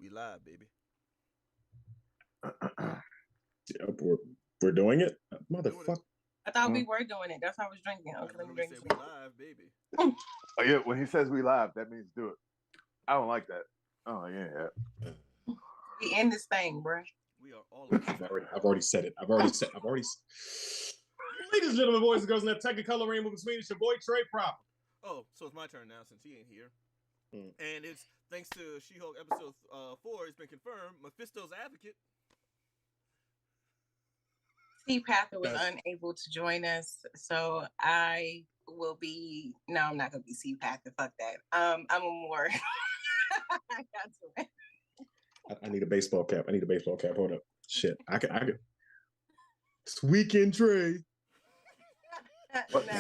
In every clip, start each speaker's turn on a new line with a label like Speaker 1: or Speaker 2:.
Speaker 1: We live, baby.
Speaker 2: Yeah, we're doing it, motherfucker.
Speaker 3: I thought we were doing it. That's how I was drinking.
Speaker 1: I
Speaker 3: Okay, let me
Speaker 1: literally
Speaker 3: drink.
Speaker 1: said we live, baby.
Speaker 4: Oh yeah, when he says we live, that means do it. I don't like that. Oh yeah.
Speaker 3: We in this thing, bro.
Speaker 1: We are all.
Speaker 2: I've already said it. Ladies and gentlemen, boys and girls, in that Technicolor rainbow between, it's your boy Trey Proper.
Speaker 1: Oh, so it's my turn now since he ain't here. And it's thanks to She-Hulk episode 4, it's been confirmed. Mephisto's advocate.
Speaker 3: Steve Pather was unable to join us, so I will be. No, I'm not gonna be Steve Pather. Fuck that. I'm a more. I got to it.
Speaker 2: I need a baseball cap. Hold up. Shit. I could. It's Weekend Trey.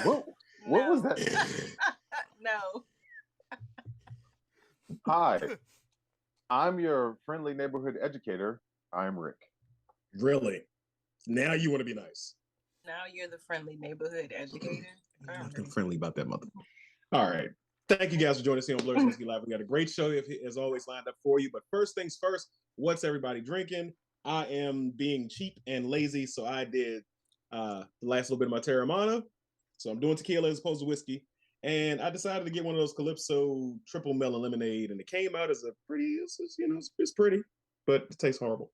Speaker 3: No.
Speaker 4: What was that?
Speaker 3: No.
Speaker 4: Hi. I'm your friendly neighborhood educator. I'm Rick.
Speaker 2: Really? Now you want to be nice.
Speaker 3: Now you're the friendly neighborhood educator.
Speaker 2: Nothing friendly about that mother. All right. Thank you guys for joining us here on Blerds and Whiskey Live. We got a great show as always lined up for you. But first things first, what's everybody drinking? I am being cheap and lazy, so I did the last little bit of my Terramana. So I'm doing tequila as opposed to whiskey. And I decided to get one of those Calypso triple melon lemonade, and it came out as a pretty, it's pretty, but it tastes horrible.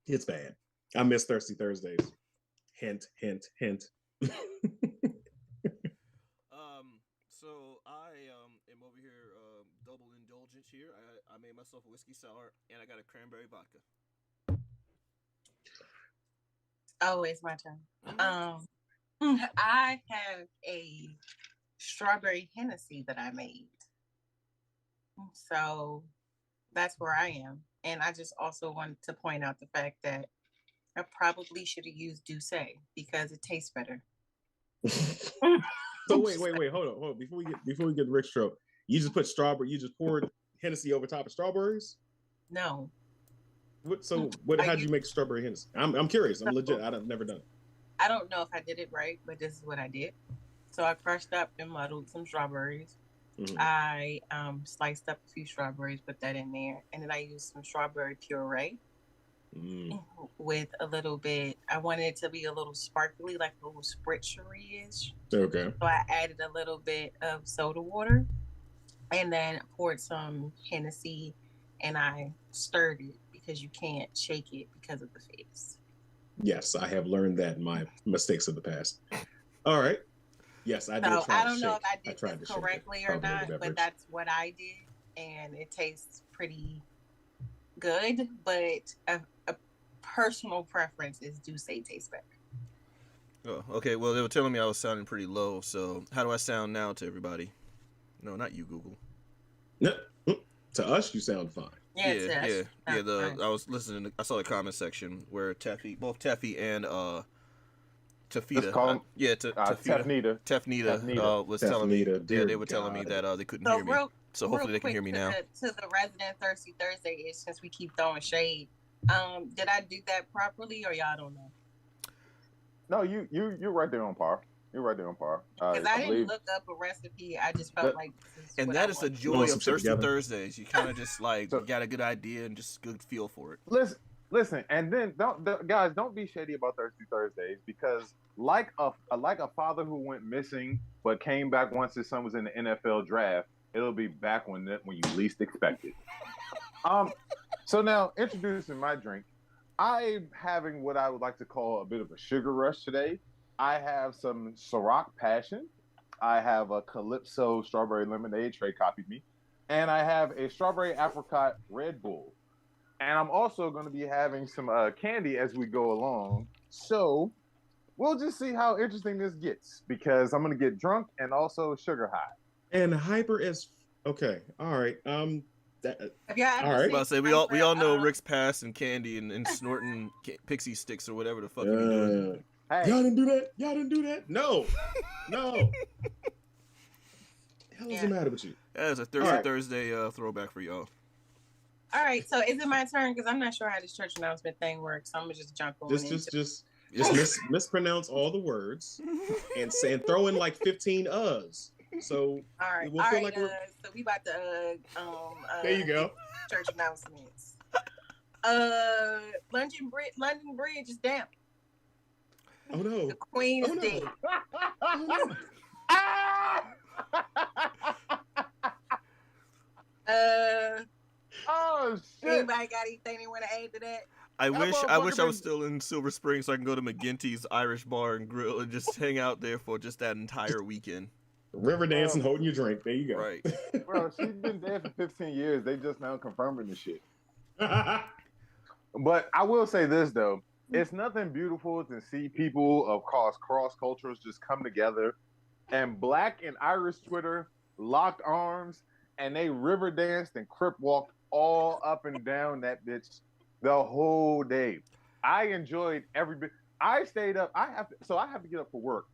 Speaker 2: It's bad. I miss Thirsty Thursdays. Hint, hint, hint.
Speaker 1: So I am over here double indulgent here. I made myself a whiskey sour, and I got a cranberry vodka.
Speaker 3: Oh, it's my turn. I have a strawberry Hennessy that I made. So that's where I am. And I just also wanted to point out the fact that I probably should have used Douce because it tastes better.
Speaker 2: So wait, hold on. Before we get Rick Stroke, you just put strawberry. You just poured Hennessy over top of strawberries.
Speaker 3: No.
Speaker 2: How'd you make strawberry Hennessy? I'm curious. I'm legit. I've never done it.
Speaker 3: I don't know if I did it right, but this is what I did. So I crushed up and muddled some strawberries. Mm-hmm. I sliced up a few strawberries, put that in there, and then I used some strawberry puree with a little bit. I wanted it to be a little sparkly, like a little spritzery-ish.
Speaker 2: Okay.
Speaker 3: So I added a little bit of soda water, and then poured some Hennessy, and I stirred it because you can't shake it because of the face.
Speaker 2: Yes, I have learned that in my mistakes of the past. All right. Yes, I did.
Speaker 3: So I don't know if I did this correctly or not, but that's what I did, and it tastes pretty good. But a personal preference is Douce tastes better.
Speaker 1: Oh, okay. Well, they were telling me I was sounding pretty low. So how do I sound now to everybody? No, not you, Google.
Speaker 2: No, to us, you sound fine.
Speaker 1: Yeah. I was listening. I saw the comment section where both Teffy and Tafita, Tefnita was telling me. Yeah, they were telling me that they couldn't hear me. So hopefully they can hear me now.
Speaker 3: To the resident Thirsty Thursday is, since we keep throwing shade. Did I do that properly, or y'all don't know?
Speaker 4: No, you're right there on par. You're right there on par.
Speaker 3: Because I didn't look up a recipe. I just felt like this is
Speaker 1: and that is the joy of Thirsty Thursdays. You kind of just like got a good idea and just good feel for it.
Speaker 4: Listen, and then guys, don't be shady about Thirsty Thursdays, because like a father who went missing but came back once his son was in the NFL draft, it'll be back when you least expect it. So now introducing my drink, I'm having what I would like to call a bit of a sugar rush today. I have some Ciroc Passion. I have a Calypso Strawberry Lemonade. Trey copied me. And I have a Strawberry Apricot Red Bull. And I'm also going to be having some candy as we go along. So we'll just see how interesting this gets, because I'm going to get drunk and also sugar high.
Speaker 2: And hyper is okay. All right.
Speaker 1: All right. About to say we all know Rick's past and candy and snorting pixie sticks or whatever the fuck he doing.
Speaker 2: Hey. Y'all didn't do that. No. The hell is the matter with you?
Speaker 1: Yeah, it's a Thursday throwback for y'all.
Speaker 3: All right, so is it my turn? Because I'm not sure how this church announcement thing works. So I'm gonna just jump on.
Speaker 2: Just mispronounce all the words and throw in like 15 uhs. So
Speaker 3: All right,
Speaker 2: we'll
Speaker 3: all
Speaker 2: feel
Speaker 3: right.
Speaker 2: like we're.
Speaker 3: So we about to
Speaker 2: There you go.
Speaker 3: church announcements. London Bridge is down.
Speaker 2: Oh no.
Speaker 3: The Queen is
Speaker 2: Oh, no.
Speaker 3: dead.
Speaker 2: Oh, no.
Speaker 4: Oh shit!
Speaker 3: Anybody got anything they want to add to that?
Speaker 1: I wish I was
Speaker 4: motherfucker
Speaker 1: still in Silver Spring so I can go to McGinty's Irish Bar and Grill and just hang out there for just that entire weekend.
Speaker 2: River dancing, holding your drink. There you go.
Speaker 1: Right.
Speaker 4: Bro, she's been dead for 15 years. They just now confirming the shit. But I will say this though, it's nothing beautiful to see people of cross cultures just come together, and Black and Irish Twitter locked arms and they river danced and crip walked all up and down that bitch the whole day. I enjoyed every bit. I stayed up. I have to get up for work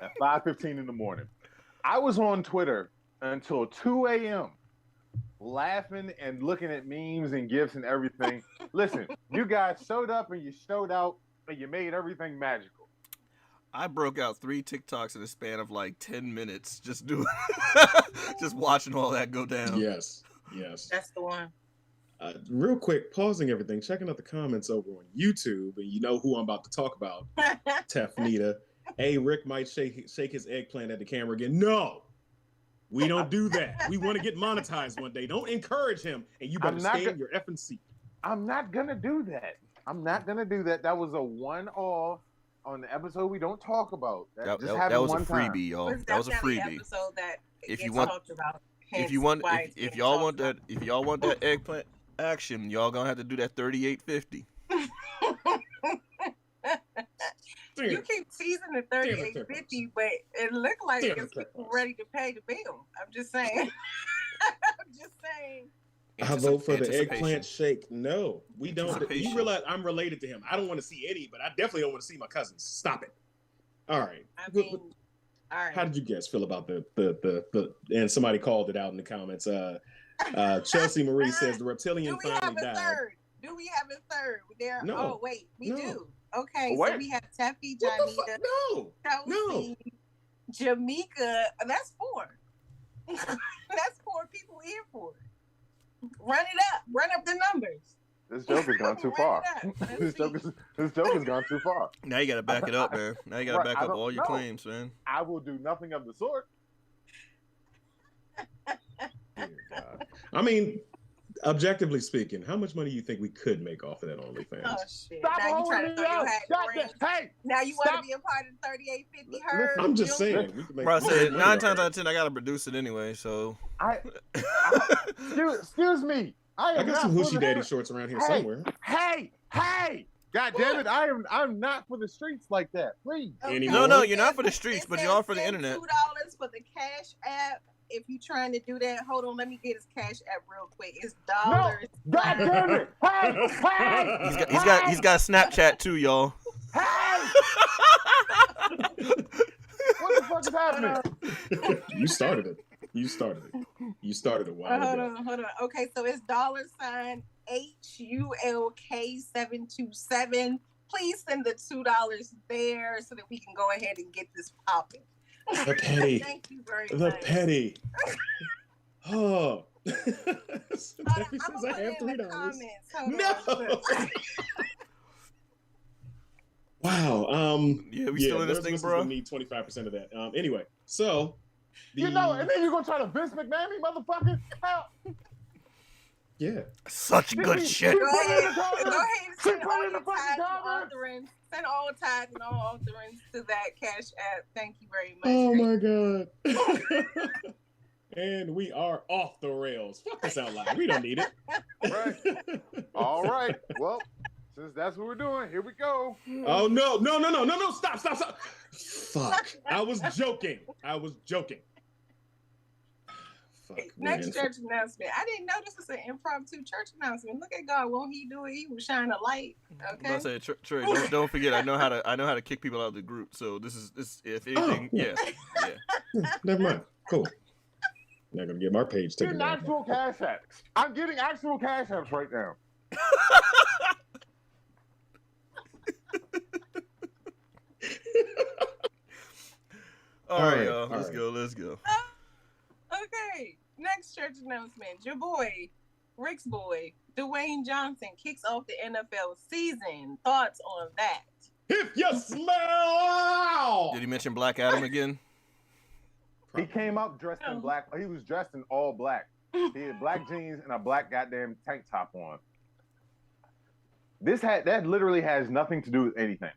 Speaker 4: at 5:15 in the morning. I was on Twitter until 2 a.m. laughing and looking at memes and gifs and everything. Listen, you guys showed up and you showed out and you made everything magical.
Speaker 1: I broke out 3 TikToks in a span of like 10 minutes just just watching all that go down.
Speaker 2: Yes.
Speaker 3: That's the one.
Speaker 2: Real quick, pausing everything, checking out the comments over on YouTube, and you know who I'm about to talk about, Tefnita. Hey, Rick might shake his eggplant at the camera again. No, we don't do that. We want to get monetized one day. Don't encourage him, and you better stay in your effing seat.
Speaker 4: I'm not gonna do that. That was a one-off on the episode we don't talk about.
Speaker 1: That was a freebie, y'all. That was a freebie.
Speaker 3: Episode that
Speaker 1: if you want,
Speaker 3: talked about,
Speaker 1: if y'all want that eggplant action, y'all gonna have to do that 38.50.
Speaker 3: You keep teasing the 38.50, but it looked like it's people ready to pay the bill. I'm just saying. I'm just saying.
Speaker 2: I vote for the eggplant shake. No, we don't. You realize I'm related to him. I don't want to see Eddie, but I definitely don't want to see my cousins. Stop it. All right.
Speaker 3: I mean, all right.
Speaker 2: How did you guys feel about the and somebody called it out in the comments. Chelsea Marie says the reptilian finally died.
Speaker 3: Do we have a third?
Speaker 2: No.
Speaker 3: Oh wait, we do. Okay,
Speaker 4: what?
Speaker 3: so we have Teffy, Janita, Chelsea, Jamaica. That's 4. That's 4 people here for it. Run it up. Run up the numbers.
Speaker 4: This joke has gone too far. This joke has gone too far.
Speaker 1: Now you gotta back it up, man. Now you gotta back up all your claims, man.
Speaker 4: I will do nothing of the sort.
Speaker 2: Dear God. I mean, objectively speaking, how much money do you think we could make off of that OnlyFans?
Speaker 3: Oh shit!
Speaker 4: Stop
Speaker 3: now you trying to throw your hat in the ring.
Speaker 4: Hey!
Speaker 3: Now you want to be a part of 38.50 her?
Speaker 2: I'm just saying. We could make
Speaker 1: Bro, I said 9 times out of 10, I gotta produce it anyway. So,
Speaker 4: excuse me. I
Speaker 2: got some Hoochie Daddy shorts around here somewhere.
Speaker 4: Hey! God damn it! I'm not for the streets like that. Please.
Speaker 3: Okay.
Speaker 1: No, you're not for the streets, but you are for the internet.
Speaker 3: $2 for the Cash App. If you're trying to do that, hold on. Let me get his Cash App real quick. It's dollars.
Speaker 4: No, God damn it! Hey!
Speaker 1: He's got Snapchat too, y'all.
Speaker 4: Hey! What the fuck is happening?
Speaker 2: You started it. You started a while ago.
Speaker 3: Hold on. Okay, so it's $HULK 727. Please send the $2 there so that we can go ahead and get this popping.
Speaker 2: The petty.
Speaker 3: Thank you very much.
Speaker 2: The petty. Oh.
Speaker 3: I'm
Speaker 2: says I have $3. No. Wow.
Speaker 1: Yeah, we still in this thing, bro.
Speaker 2: Need 25% of that. Anyway, so
Speaker 4: and then you're gonna try to Vince McMahon me, motherfucker. Yeah.
Speaker 1: Such good shit.
Speaker 3: Go ahead and send all your tithes and offerings. Send all tithes and all offerings to that Cash App. Thank you very much.
Speaker 2: Oh my God. And we are off the rails. Fuck this out loud. We don't need it.
Speaker 4: Right. All right. Well, since that's what we're doing, here we go.
Speaker 2: Oh no. Stop. Fuck. I was joking. Fuck,
Speaker 3: Next church announcement. I didn't know this was an impromptu church announcement. Look at God. Won't he do it? He will shine a light. Okay.
Speaker 1: I say, Trey, don't forget. I know how to kick people out of the group. So this if anything, yeah.
Speaker 2: Never mind. Cool. Not gonna get my page taken down.
Speaker 4: Actual cash apps. I'm getting actual cash apps right now.
Speaker 1: All right, y'all. Let's go.
Speaker 3: right. Next church announcement. Your boy, Rick's boy, Dwayne Johnson, kicks off the NFL season. Thoughts on that?
Speaker 2: If you smell.
Speaker 1: Did he mention Black Adam again?
Speaker 4: He came up dressed in black. He was dressed in all black. He had black jeans and a black goddamn tank top on. That literally has nothing to do with anything.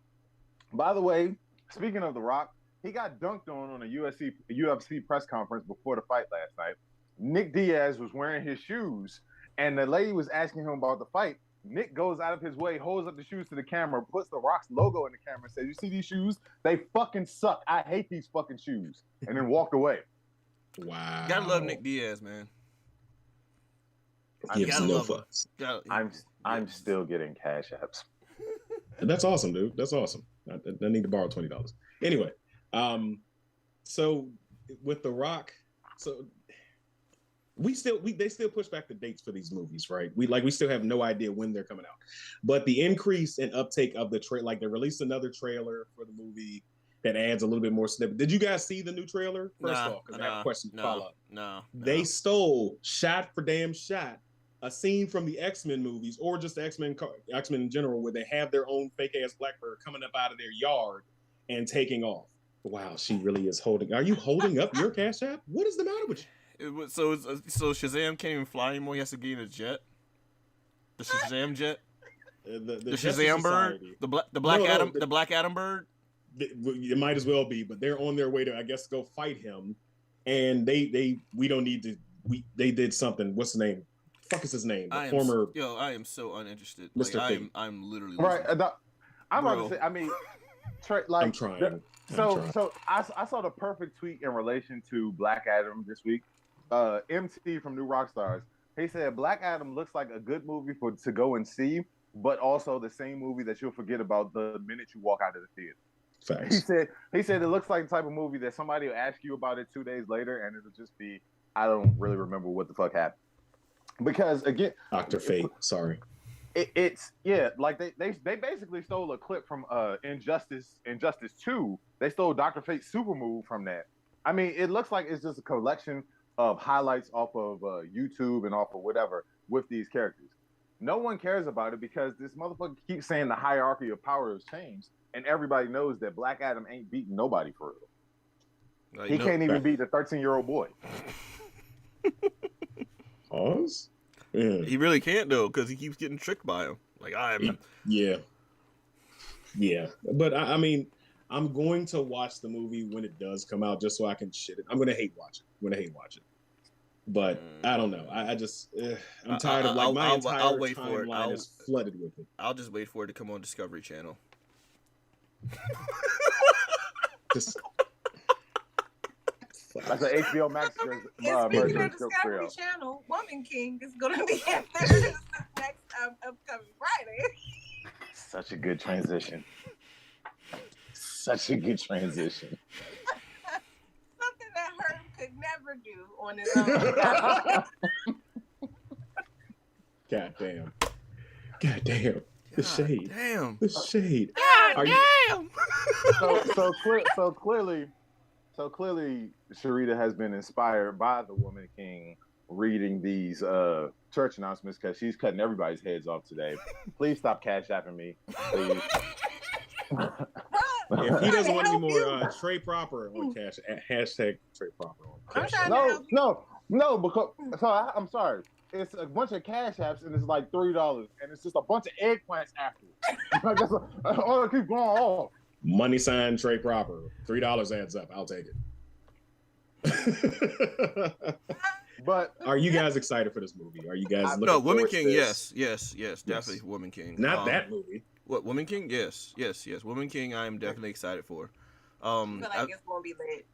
Speaker 4: By the way, speaking of The Rock, he got dunked on a UFC press conference before the fight last night. Nick Diaz was wearing his shoes, and the lady was asking him about the fight. Nick goes out of his way, holds up the shoes to the camera, puts The Rock's logo in the camera, and says, "You see these shoes? They fucking suck. I hate these fucking shoes." And then walked away.
Speaker 2: Wow.
Speaker 1: Gotta love Nick Diaz, man.
Speaker 2: Gives no fucks.
Speaker 4: I'm still getting cash apps.
Speaker 2: That's awesome, dude. That's awesome. I need to borrow $20. Anyway, so with The Rock, so they still push back the dates for these movies, right? We still have no idea when they're coming out. But the increase in uptake of the trailer, like they released another trailer for the movie that adds a little bit more snippet. Did you guys see the new trailer? First off, because I have a question to follow up.
Speaker 1: No.
Speaker 2: They stole shot for damn shot a scene from the X-Men movies, or just the X-Men in general, where they have their own fake ass Blackbird coming up out of their yard and taking off. Wow, she really is holding. Are you holding up your Cash App? What is the matter with you?
Speaker 1: So Shazam can't even fly anymore. He has to get in a jet. The Shazam jet. The Shazam bird. The Black Adam bird.
Speaker 2: It might as well be, but they're on their way to, I guess, go fight him. And they did something. What's the name? Fuck is his name?
Speaker 1: I am so uninterested.
Speaker 2: Mr.
Speaker 1: Like,
Speaker 2: Fate.
Speaker 1: I'm literally
Speaker 4: right. I'm about to say. I mean,
Speaker 2: I'm trying.
Speaker 4: So I saw the perfect tweet in relation to Black Adam this week. MT from New Rockstars. He said Black Adam looks like a good movie to go and see, but also the same movie that you'll forget about the minute you walk out of the theater.
Speaker 2: Facts.
Speaker 4: He said it looks like the type of movie that somebody will ask you about it 2 days later, and it'll just be, I don't really remember what the fuck happened. Because again,
Speaker 2: Dr. Fate. Sorry.
Speaker 4: It's like they basically stole a clip from Injustice 2. They stole Dr. Fate's super move from that. I mean, it looks like it's just a collection of highlights off of YouTube and off of whatever with these characters. No one cares about it because this motherfucker keeps saying the hierarchy of power has changed, and everybody knows that Black Adam ain't beating nobody for real. He can't even beat the 13-year-old boy.
Speaker 2: Pause? Yeah.
Speaker 1: He really can't though, because he keeps getting tricked by him. Like
Speaker 2: Yeah. But I mean, I'm going to watch the movie when it does come out, just so I can shit it. I'm gonna hate watch it. But I don't know. I just I'm tired of my entire timeline is flooded with it.
Speaker 1: I'll just wait for it to come on Discovery Channel.
Speaker 3: That's an HBO Max version. Speaking of Discovery Channel, Woman King is going to be at this next upcoming Friday.
Speaker 4: Such a good transition. Something
Speaker 3: that Herb could never do on his own.
Speaker 2: God damn. The shade.
Speaker 1: Damn.
Speaker 2: The shade.
Speaker 1: God damn.
Speaker 4: So clearly, Sharita has been inspired by the Woman King reading these church announcements because she's cutting everybody's heads off today. Please stop cash apping me, please.
Speaker 2: If he doesn't want any more Trey Proper on cash, hashtag Trey Proper on cash.
Speaker 4: No, because I'm sorry. It's a bunch of cash apps and it's like $3, and it's just a bunch of eggplants after. I keep going off.
Speaker 2: Money sign Trey Proper. $3 adds up. I'll take it.
Speaker 4: But
Speaker 2: are you guys excited for this movie? Are you guys looking
Speaker 1: No, Woman
Speaker 2: forward
Speaker 1: King,
Speaker 2: to
Speaker 1: yes,
Speaker 2: this?
Speaker 1: definitely Woman King.
Speaker 2: Not that movie.
Speaker 1: What, Woman King? Yes. Woman King, I am definitely excited for.
Speaker 3: I feel like it's gonna be lit.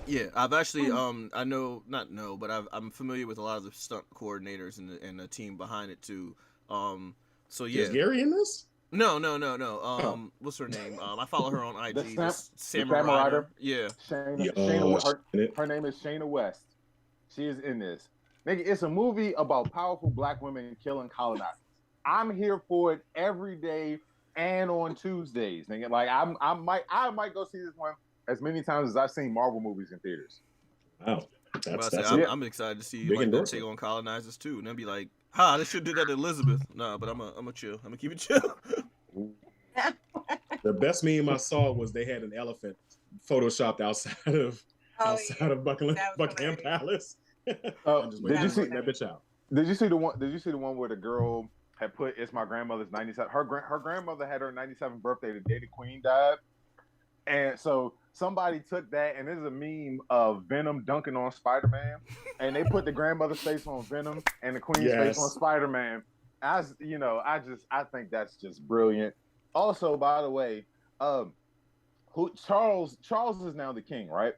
Speaker 1: Yeah, I've actually I'm familiar with a lot of the stunt coordinators and the team behind it too. So yeah.
Speaker 2: Is Gary in this?
Speaker 1: No. What's her name? I follow her on IG.
Speaker 4: Samurai Rider.
Speaker 1: Yeah.
Speaker 4: Her name is Shayna West. She is in this. Nigga, it's a movie about powerful black women killing colonizers. I'm here for it every day and on Tuesdays. Nigga, like I might go see this one as many times as I've seen Marvel movies in theaters.
Speaker 2: Wow.
Speaker 1: I'm excited to see like them take on colonizers too, and they'll be like, "Ha, they should do that to Elizabeth." Nah, but I'm a chill. I'm gonna keep it chill.
Speaker 2: The best meme I saw was they had an elephant photoshopped outside of Buckingham Palace.
Speaker 4: Did you see
Speaker 2: that bitch out?
Speaker 4: Did you see the one? Did you see the one where the girl had put "It's my grandmother's 97"? Her grandmother had her 97th birthday the day the Queen died, and so somebody took that, and there's a meme of Venom dunking on Spider-Man, and they put the grandmother's face on Venom and the Queen's face on Spider-Man. As you know, I think that's just brilliant. Also, by the way, Charles is now the king, right?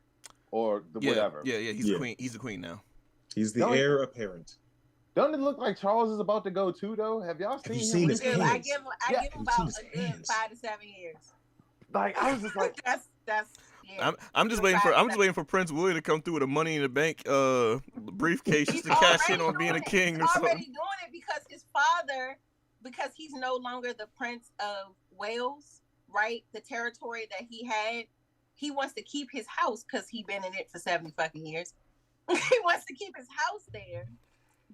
Speaker 4: Or whatever.
Speaker 1: Yeah, he's the queen. He's the queen now.
Speaker 2: He's the heir apparent.
Speaker 4: Don't it look like Charles is about to go too, though? Have y'all seen him?
Speaker 3: His hands? I give him about a good 5 to 7 years.
Speaker 4: Like I was just like,
Speaker 3: that's. Yeah.
Speaker 1: I'm just waiting for Prince William to come through with a Money in the Bank briefcase just to cash in on being a king or something.
Speaker 3: He's already doing it because his father, because he's no longer the Prince of Wales, right? The territory that he had, he wants to keep his house because he's been in it for 70 fucking years. He wants to keep his house there.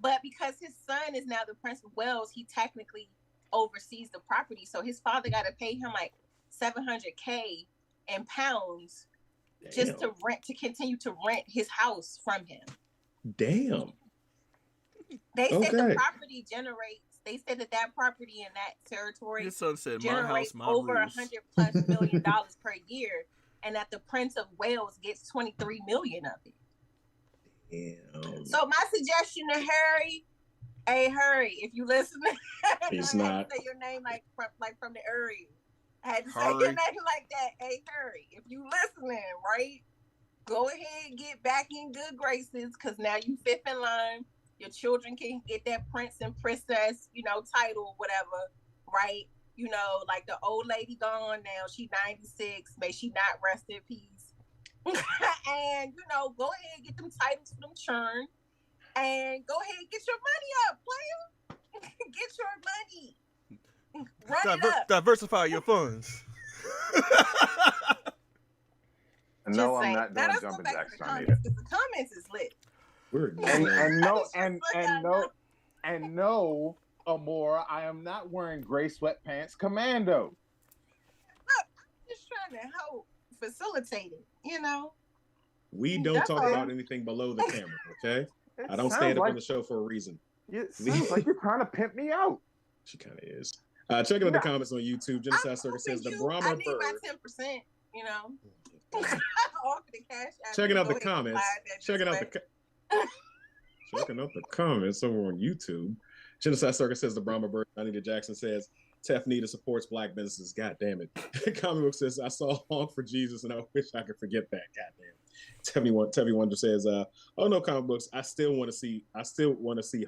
Speaker 3: But because his son is now the Prince of Wales, he technically oversees the property. So his father got to pay him like $700K in pounds just to continue to rent his house from him.
Speaker 2: Damn.
Speaker 3: They said the property generates. They said that property in that territory
Speaker 1: his son said,
Speaker 3: generates
Speaker 1: my house, my
Speaker 3: over
Speaker 1: rules.
Speaker 3: $100+ million per year, and that the Prince of Wales gets 23 million of it.
Speaker 2: Damn.
Speaker 3: So my suggestion to Harry, hey Harry, if you listen,
Speaker 2: he's not
Speaker 3: say your name like from the area. I had to say your name like that. Hey Harry, if you listening, right? Go ahead, get back in good graces, because now you fifth in line. Your children can get that prince and princess, title, whatever, right? Like the old lady gone now. She 96. May she not rest in peace. And, go ahead, get them titles for them churn. And go ahead, get your money up, player. Get your money. Run it up.
Speaker 1: Diversify your funds.
Speaker 4: No, I'm not doing jumping jacks.
Speaker 3: The comments is lit.
Speaker 4: And no, Amora, I am not wearing gray sweatpants commando.
Speaker 3: Look, I'm just trying to help facilitate it,
Speaker 2: We don't talk about anything below the camera, okay? I don't stand up on the show for a reason.
Speaker 4: It sounds like you're trying to pimp me out.
Speaker 2: She kind of is. Checking out the comments on YouTube, Genocide Circus says the Brahma bird.
Speaker 3: I need my 10%, off the cash.
Speaker 2: Checking out the comments. Checking out the comments over on YouTube. Genocide Circus says the Brahma bird. Anita Jackson says Tef Nita supports black businesses. God damn it. Comic Book says I saw Honk for Jesus and I wish I could forget that. God damn. Tevy Wonder says, oh no, Comic Books. I still want to see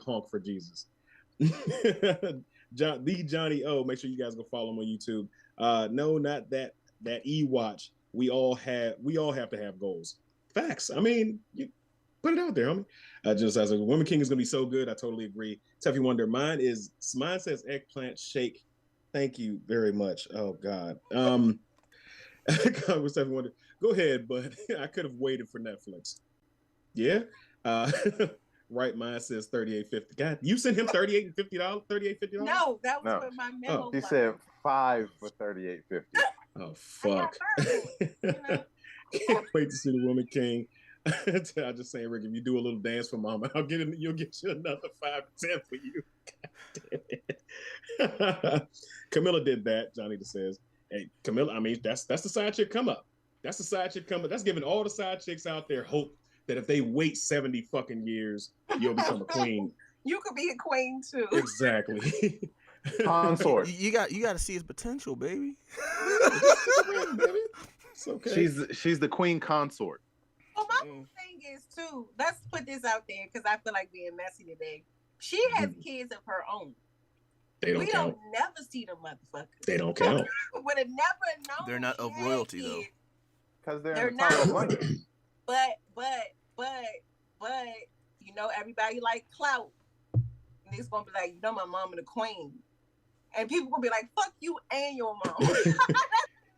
Speaker 2: Honk for Jesus. Johnny O. Make sure you guys go follow him on YouTube. No, not that E-Watch. We all have to have goals. Facts. I mean, you put it out there, homie. Just as a Woman King is gonna be so good. I totally agree. Teffy Wonder. Mine says eggplant shake. Thank you very much. Oh God. God was Teffy Wonder. Go ahead, but I could have waited for Netflix. Yeah. Right. Mine says $38.50. God, you sent him $38 and $50. $38.50.
Speaker 3: No, that was what my memo.
Speaker 4: He said 5 for $38.50.
Speaker 2: Oh fuck. Can't wait to see the Woman King. I'm just saying, Rick, if you do a little dance for Mama, you'll get you another 5 to 10 for you. Camilla did that. Johnny just says, "Hey, Camilla. I mean, that's the side chick come up. That's the side chick come up. That's giving all the side chicks out there hope that if they wait 70 fucking years, you'll become a queen.
Speaker 3: You could be a queen too.
Speaker 2: Exactly.
Speaker 4: Consort.
Speaker 1: You got to see his potential, baby.
Speaker 2: It's okay.
Speaker 4: She's the queen consort.
Speaker 3: Well, my thing is too. Let's put this out there because I feel like being messy today. She has kids of her own.
Speaker 2: We don't
Speaker 3: never see them motherfuckers.
Speaker 2: They don't count.
Speaker 3: Would have never known.
Speaker 1: They're not of royalty though.
Speaker 4: Because they're
Speaker 3: not. But everybody like clout. And it's gonna be like, my mom and the queen. And people will be like, fuck you and your mom.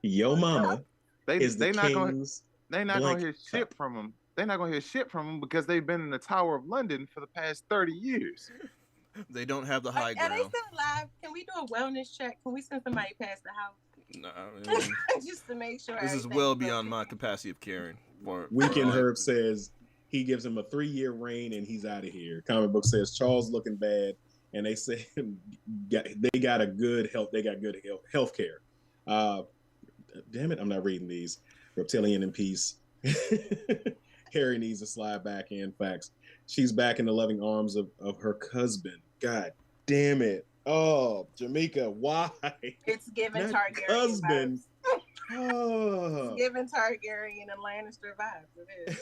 Speaker 2: Your mama is the king's.
Speaker 4: They're not gonna hear shit from them they're not gonna hear shit from them because they've been in the Tower of London for the past 30 years.
Speaker 1: They don't have the high ground.
Speaker 3: Are they still alive? Can we do a wellness check? Can we send somebody past the house?
Speaker 1: No, I mean,
Speaker 3: just to make sure.
Speaker 1: This is well beyond my capacity of caring.
Speaker 2: Weekend Herb says he gives him a 3-year reign and he's out of here. Comic book says Charles looking bad, and they say they got a good health. They got good health care. Damn it, I'm not reading these. Reptilian in peace. Harry needs to slide back in. Facts. She's back in the loving arms of her husband. God damn it. Oh, Jamaica, why?
Speaker 3: It's given Targaryen
Speaker 2: husband.
Speaker 3: It's given Targaryen and Lannister vibes.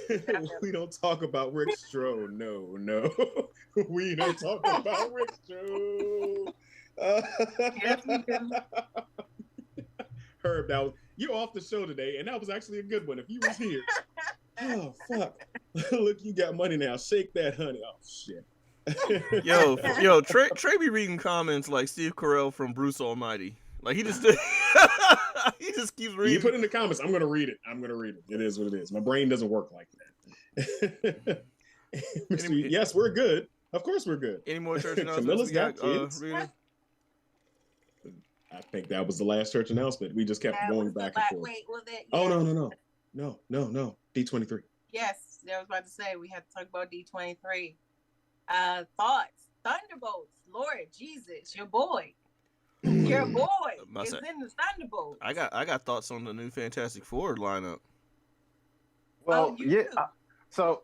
Speaker 3: It is.
Speaker 2: We don't talk about Rick Strode. No. We don't talk about Rick Strode.
Speaker 3: Yes, we do.
Speaker 2: Herb, you're off the show today, and that was actually a good one. If you was here. Oh, fuck. Look, you got money now. Shake that, honey. Oh, shit.
Speaker 1: yo, Trey be reading comments like Steve Carell from Bruce Almighty. Like he just he just keeps reading.
Speaker 2: You put in the comments, I'm gonna read it. It is what it is. My brain doesn't work like that. Yes, we're good. Of course we're good.
Speaker 1: Any more church announcements?
Speaker 2: Camilla's got kids. I think that was the last church announcement. We just kept going back and forth.
Speaker 3: Wait, was it?
Speaker 2: Oh, no. D23.
Speaker 3: Yes, I was about to say we have to talk about D23. Thoughts, Thunderbolts, Lord Jesus, your boy is in the Thunderbolts.
Speaker 1: I got thoughts on the new Fantastic Four lineup.
Speaker 4: Well, yeah. So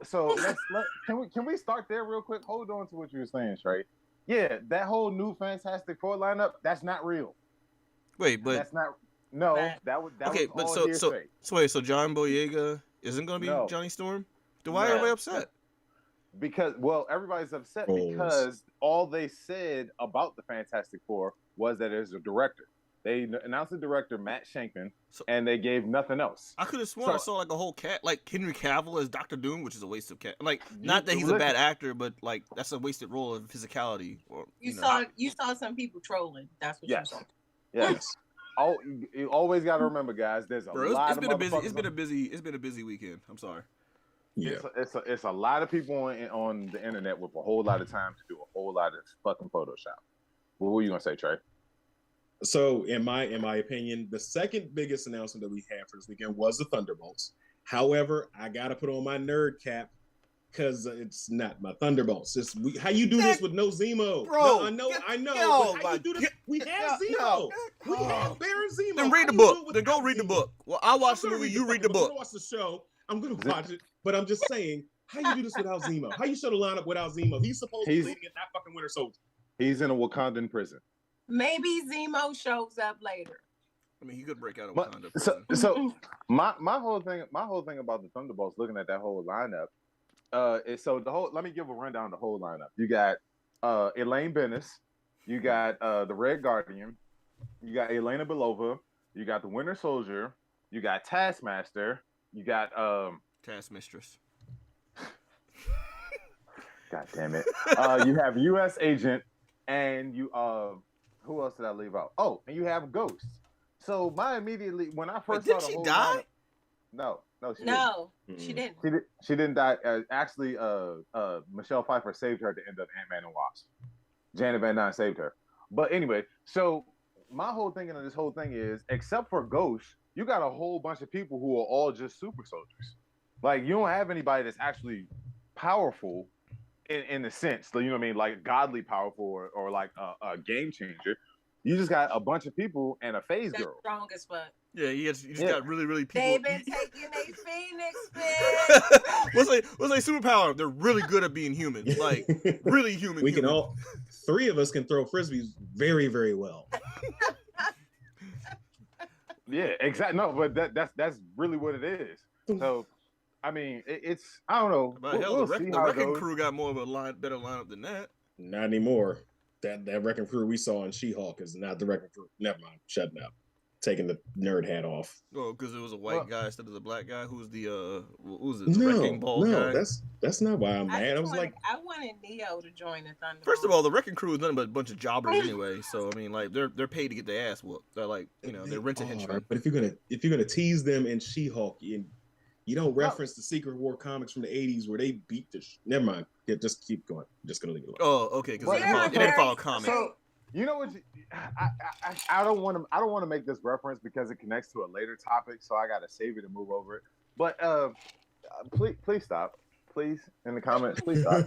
Speaker 4: can we start there real quick? Hold on to what you were saying, Trey. Yeah, that whole new Fantastic Four lineup, that's not real.
Speaker 1: Wait, but
Speaker 4: that's not. No, that was
Speaker 1: okay. But so John Boyega isn't going to be Johnny Storm. Then why are everybody upset?
Speaker 4: Because everybody's upset because all they said about the Fantastic Four was that there's a director. They announced the director, Matt Shankman, and they gave nothing else.
Speaker 1: I could have sworn I saw like a whole cat, like Henry Cavill as Dr. Doom, which is a waste of cat. Like, not that he's a bad actor, but like that's a wasted role of physicality. Or
Speaker 3: you saw some people trolling. That's what you saw.
Speaker 4: Yes. Oh, you always got to remember, guys. There's a lot. It's been a busy weekend. I'm sorry.
Speaker 2: Yeah,
Speaker 4: it's a lot of people on the internet with a whole lot of time to do a whole lot of fucking Photoshop. What were you gonna say, Trey?
Speaker 2: So, in my opinion, the second biggest announcement that we had for this weekend was the Thunderbolts. However, I gotta put on my nerd cap because it's not my Thunderbolts. How you do this with no Zemo?
Speaker 1: Bro,
Speaker 2: no, I know. How you do this? We have Zemo. We have Baron Zemo.
Speaker 1: Then read the book. Then go read the book. Well, I'll watch the movie. You read the book.
Speaker 2: I'm gonna watch the show. I'm gonna watch it. But I'm just saying, how you do this without Zemo? How you show the lineup without Zemo? He's supposed to be leading it, not fucking Winter Soldier.
Speaker 4: He's in a Wakandan prison.
Speaker 3: Maybe Zemo shows up later.
Speaker 1: I mean, he could break out of Wakanda prison.
Speaker 4: So my whole thing about the Thunderbolts, looking at that whole lineup, let me give a rundown of the whole lineup. You got Elaine Bennis, you got the Red Guardian, you got Elena Belova, you got the Winter Soldier, you got Taskmaster, you got
Speaker 1: Taskmistress.
Speaker 4: God damn it. You have U.S. Agent, and you who else did I leave out? Oh, and you have Ghost. So when I first saw the whole
Speaker 1: die?
Speaker 4: No,
Speaker 3: she didn't.
Speaker 4: She didn't die. Actually, Michelle Pfeiffer saved her at the end of Ant-Man and Wasp. Janet Van Dyne saved her. But anyway, so my whole thing in this whole thing is, except for Ghost, you got a whole bunch of people who are all just super soldiers. Like, you don't have anybody that's actually powerful in the sense, you know what I mean, like godly powerful or like a game changer. You just got a bunch of people and a phase girl.
Speaker 3: Strong as fuck.
Speaker 1: Yeah, you just got really, really people.
Speaker 3: They've been taking a Phoenix Fit.
Speaker 1: What's their superpower? They're really good at being human. Like, really human.
Speaker 2: We can all, 3 of us can throw frisbees very, very well.
Speaker 4: Yeah, exactly. No, but that's really what it is. So, I mean, it's I don't know.
Speaker 1: But hell, the Wrecking Crew got more of a better lineup than that.
Speaker 2: Not anymore. That Wrecking Crew we saw in She-Hulk is not the Wrecking Crew. Never mind. Shutting up. Taking the nerd hat off.
Speaker 1: Oh, because it was a white guy instead of the black guy who's the Wrecking Ball guy.
Speaker 2: That's not why I'm mad. I
Speaker 3: wanted Neo to join the Thunderbolts.
Speaker 1: First of all, the Wrecking Crew is nothing but a bunch of jobbers anyway. So I mean, like they're paid to get their ass whooped. They're like, they're rented henchmen.
Speaker 2: But if you're gonna tease them in She-Hulk, You don't reference the Secret War comics from the 80s where they beat the never mind. Yeah, just keep going. I'm just gonna leave it alone.
Speaker 1: Oh, okay, because it didn't follow comics.
Speaker 4: So you know what? I don't want to make this reference because it connects to a later topic, so I gotta save it and move over it. But please stop. Please, in the comments, please stop.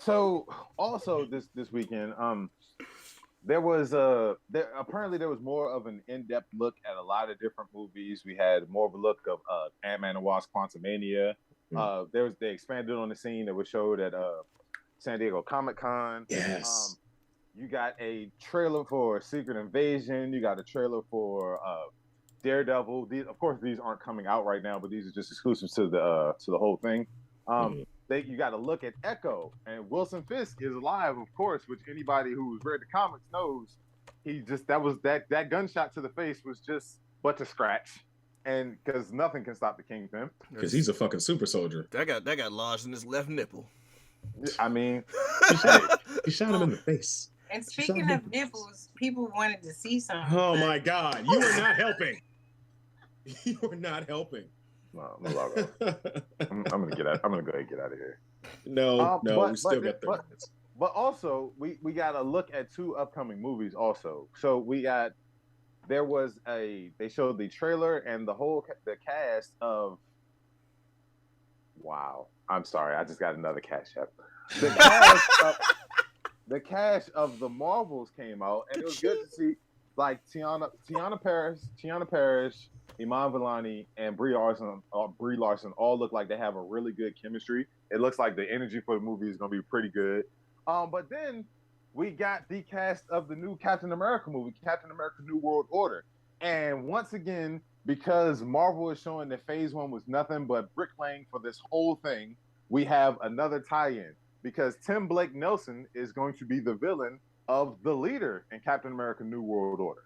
Speaker 4: So also this weekend, there was apparently there was more of an in-depth look at a lot of different movies. We had more of a look of Ant-Man and Wasp: Quantumania. They expanded on the scene that was showed at San Diego Comic-Con.
Speaker 2: Yes.
Speaker 4: You got a trailer for Secret Invasion. You got a trailer for Daredevil. Of course, these aren't coming out right now, but these are just exclusive to the whole thing. You got to look at Echo, and Wilson Fisk is alive, of course, which anybody who's read the comics knows. That gunshot to the face was just but to scratch, and because nothing can stop the Kingpin.
Speaker 2: Because he's a fucking super soldier.
Speaker 1: That got lodged in his left nipple.
Speaker 4: I mean,
Speaker 2: he shot him in the face.
Speaker 3: And speaking of nipples, people wanted to see something.
Speaker 2: Oh my God, you are not helping. You are not helping.
Speaker 4: No, I'm gonna go ahead and get out of here.
Speaker 2: No, we still got 30 minutes.
Speaker 4: But also, we got to look at 2 upcoming movies also. So they showed the trailer and the cast of. Wow, I'm sorry, I just got another cash app. The cast of the Marvels came out, and it was good to see like Tiana Parrish, Iman Vellani, and Brie Larson all look like they have a really good chemistry. It looks like the energy for the movie is going to be pretty good. But then we got the cast of the new Captain America movie, Captain America: New World Order. And once again, because Marvel is showing that Phase 1 was nothing but bricklaying for this whole thing, we have another tie-in. Because Tim Blake Nelson is going to be the villain of the leader in Captain America: New World Order.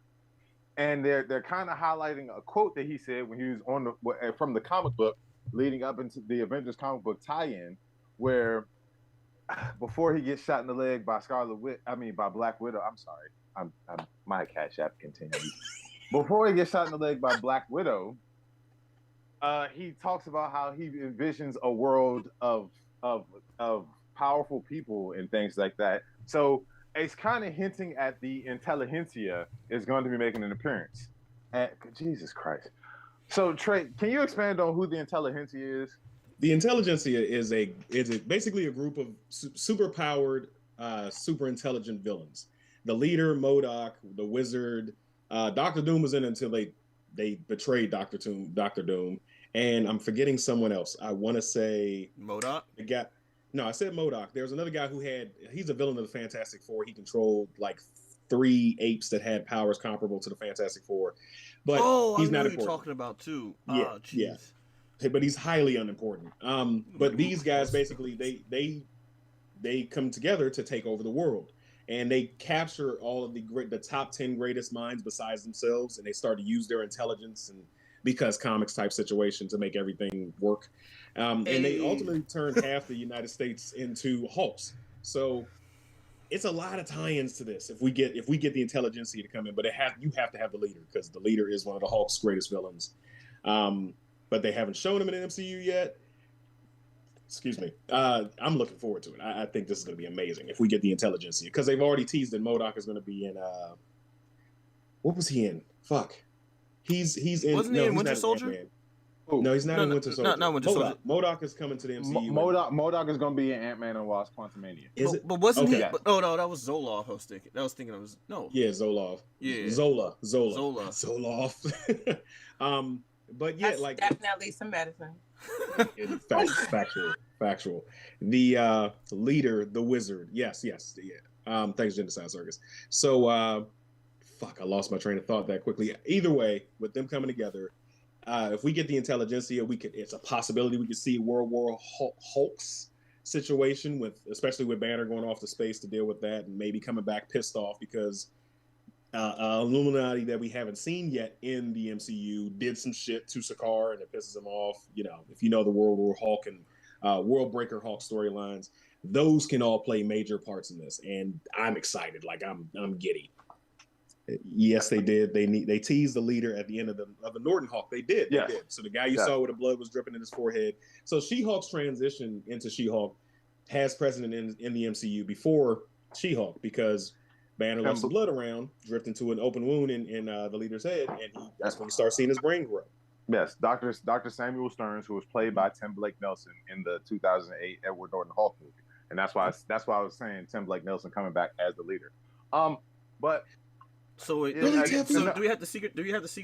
Speaker 4: And they're kind of highlighting a quote that he said when he was from the comic book leading up into the Avengers comic book tie-in, where before he gets shot in the leg by by Black Widow. I'm sorry, my cash app continues. Before he gets shot in the leg by Black Widow, he talks about how he envisions a world of powerful people and things like that. So it's kind of hinting at the intelligentsia is going to be making an appearance. Jesus Christ. So Trey, can you expand on who the intelligentsia is?
Speaker 2: The intelligentsia is basically a group of super powered, super intelligent villains. The leader, MODOK, the wizard, Dr. Doom was in it until they betrayed Dr. Doom. And I'm forgetting someone else. I want to say
Speaker 1: MODOK?
Speaker 2: The guy. No, I said MODOK. There's another guy he's a villain of the Fantastic Four. He controlled like 3 apes that had powers comparable to the Fantastic Four. But he's not important.
Speaker 1: You're talking about too.
Speaker 2: Yeah, yeah. But he's highly unimportant. But these guys basically they come together to take over the world, and they capture all of the top 10 greatest minds besides themselves, and they start to use their intelligence and because comics type situation to make everything work. And they ultimately turned half the United States into Hulks. So it's a lot of tie-ins to this. If we get the intelligentsia to come in, but you have to have the leader, because the leader is one of the Hulk's greatest villains. But they haven't shown him in the MCU yet. Excuse me. I'm looking forward to it. I think this is going to be amazing if we get the intelligentsia, because they've already teased that MODOK is going to be in. What was he in? Fuck. He's in.
Speaker 1: Wasn't he in Winter Soldier?
Speaker 2: No, he's not in Winter Soldier.
Speaker 1: Not Winter Soldier.
Speaker 2: MODOK is coming to the MCU.
Speaker 4: MODOK is going to be in Ant-Man and Wasp: Quantumania.
Speaker 2: Is it?
Speaker 1: But wasn't he? But, no, that was Zoloff. I was thinking it was no.
Speaker 2: Yeah, Zoloff.
Speaker 1: Yeah,
Speaker 2: Zoloff. But yeah,
Speaker 3: that's
Speaker 2: like
Speaker 3: definitely some medicine.
Speaker 2: Factual. The leader, the wizard. Yes. Yeah. Thanks, Genocide Circus. So, I lost my train of thought that quickly. Either way, with them coming together, if we get the intelligentsia, it's a possibility we could see World War Hulk's situation especially with Banner going off to space to deal with that, and maybe coming back pissed off because Illuminati that we haven't seen yet in the MCU did some shit to Sakaar, and it pisses him off. You know, if you know the World War Hulk and World Breaker Hulk storylines, those can all play major parts in this, and I'm excited. Like I'm giddy. Yes, they did. They teased the leader at the end of the Norton Hawk. They did. They did. So the guy you saw where the blood was dripping in his forehead. So She-Hulk's transition into She-Hulk has precedent in the MCU before She-Hulk, because Banner left some blood around, dripped into an open wound in the leader's head, and that's when you start seeing his brain grow.
Speaker 4: Yes, Dr. Samuel Stearns, who was played by Tim Blake Nelson in the 2008 Edward Norton Hawk movie, and that's why I was saying Tim Blake Nelson coming back as the leader. But
Speaker 1: so do we have the Secret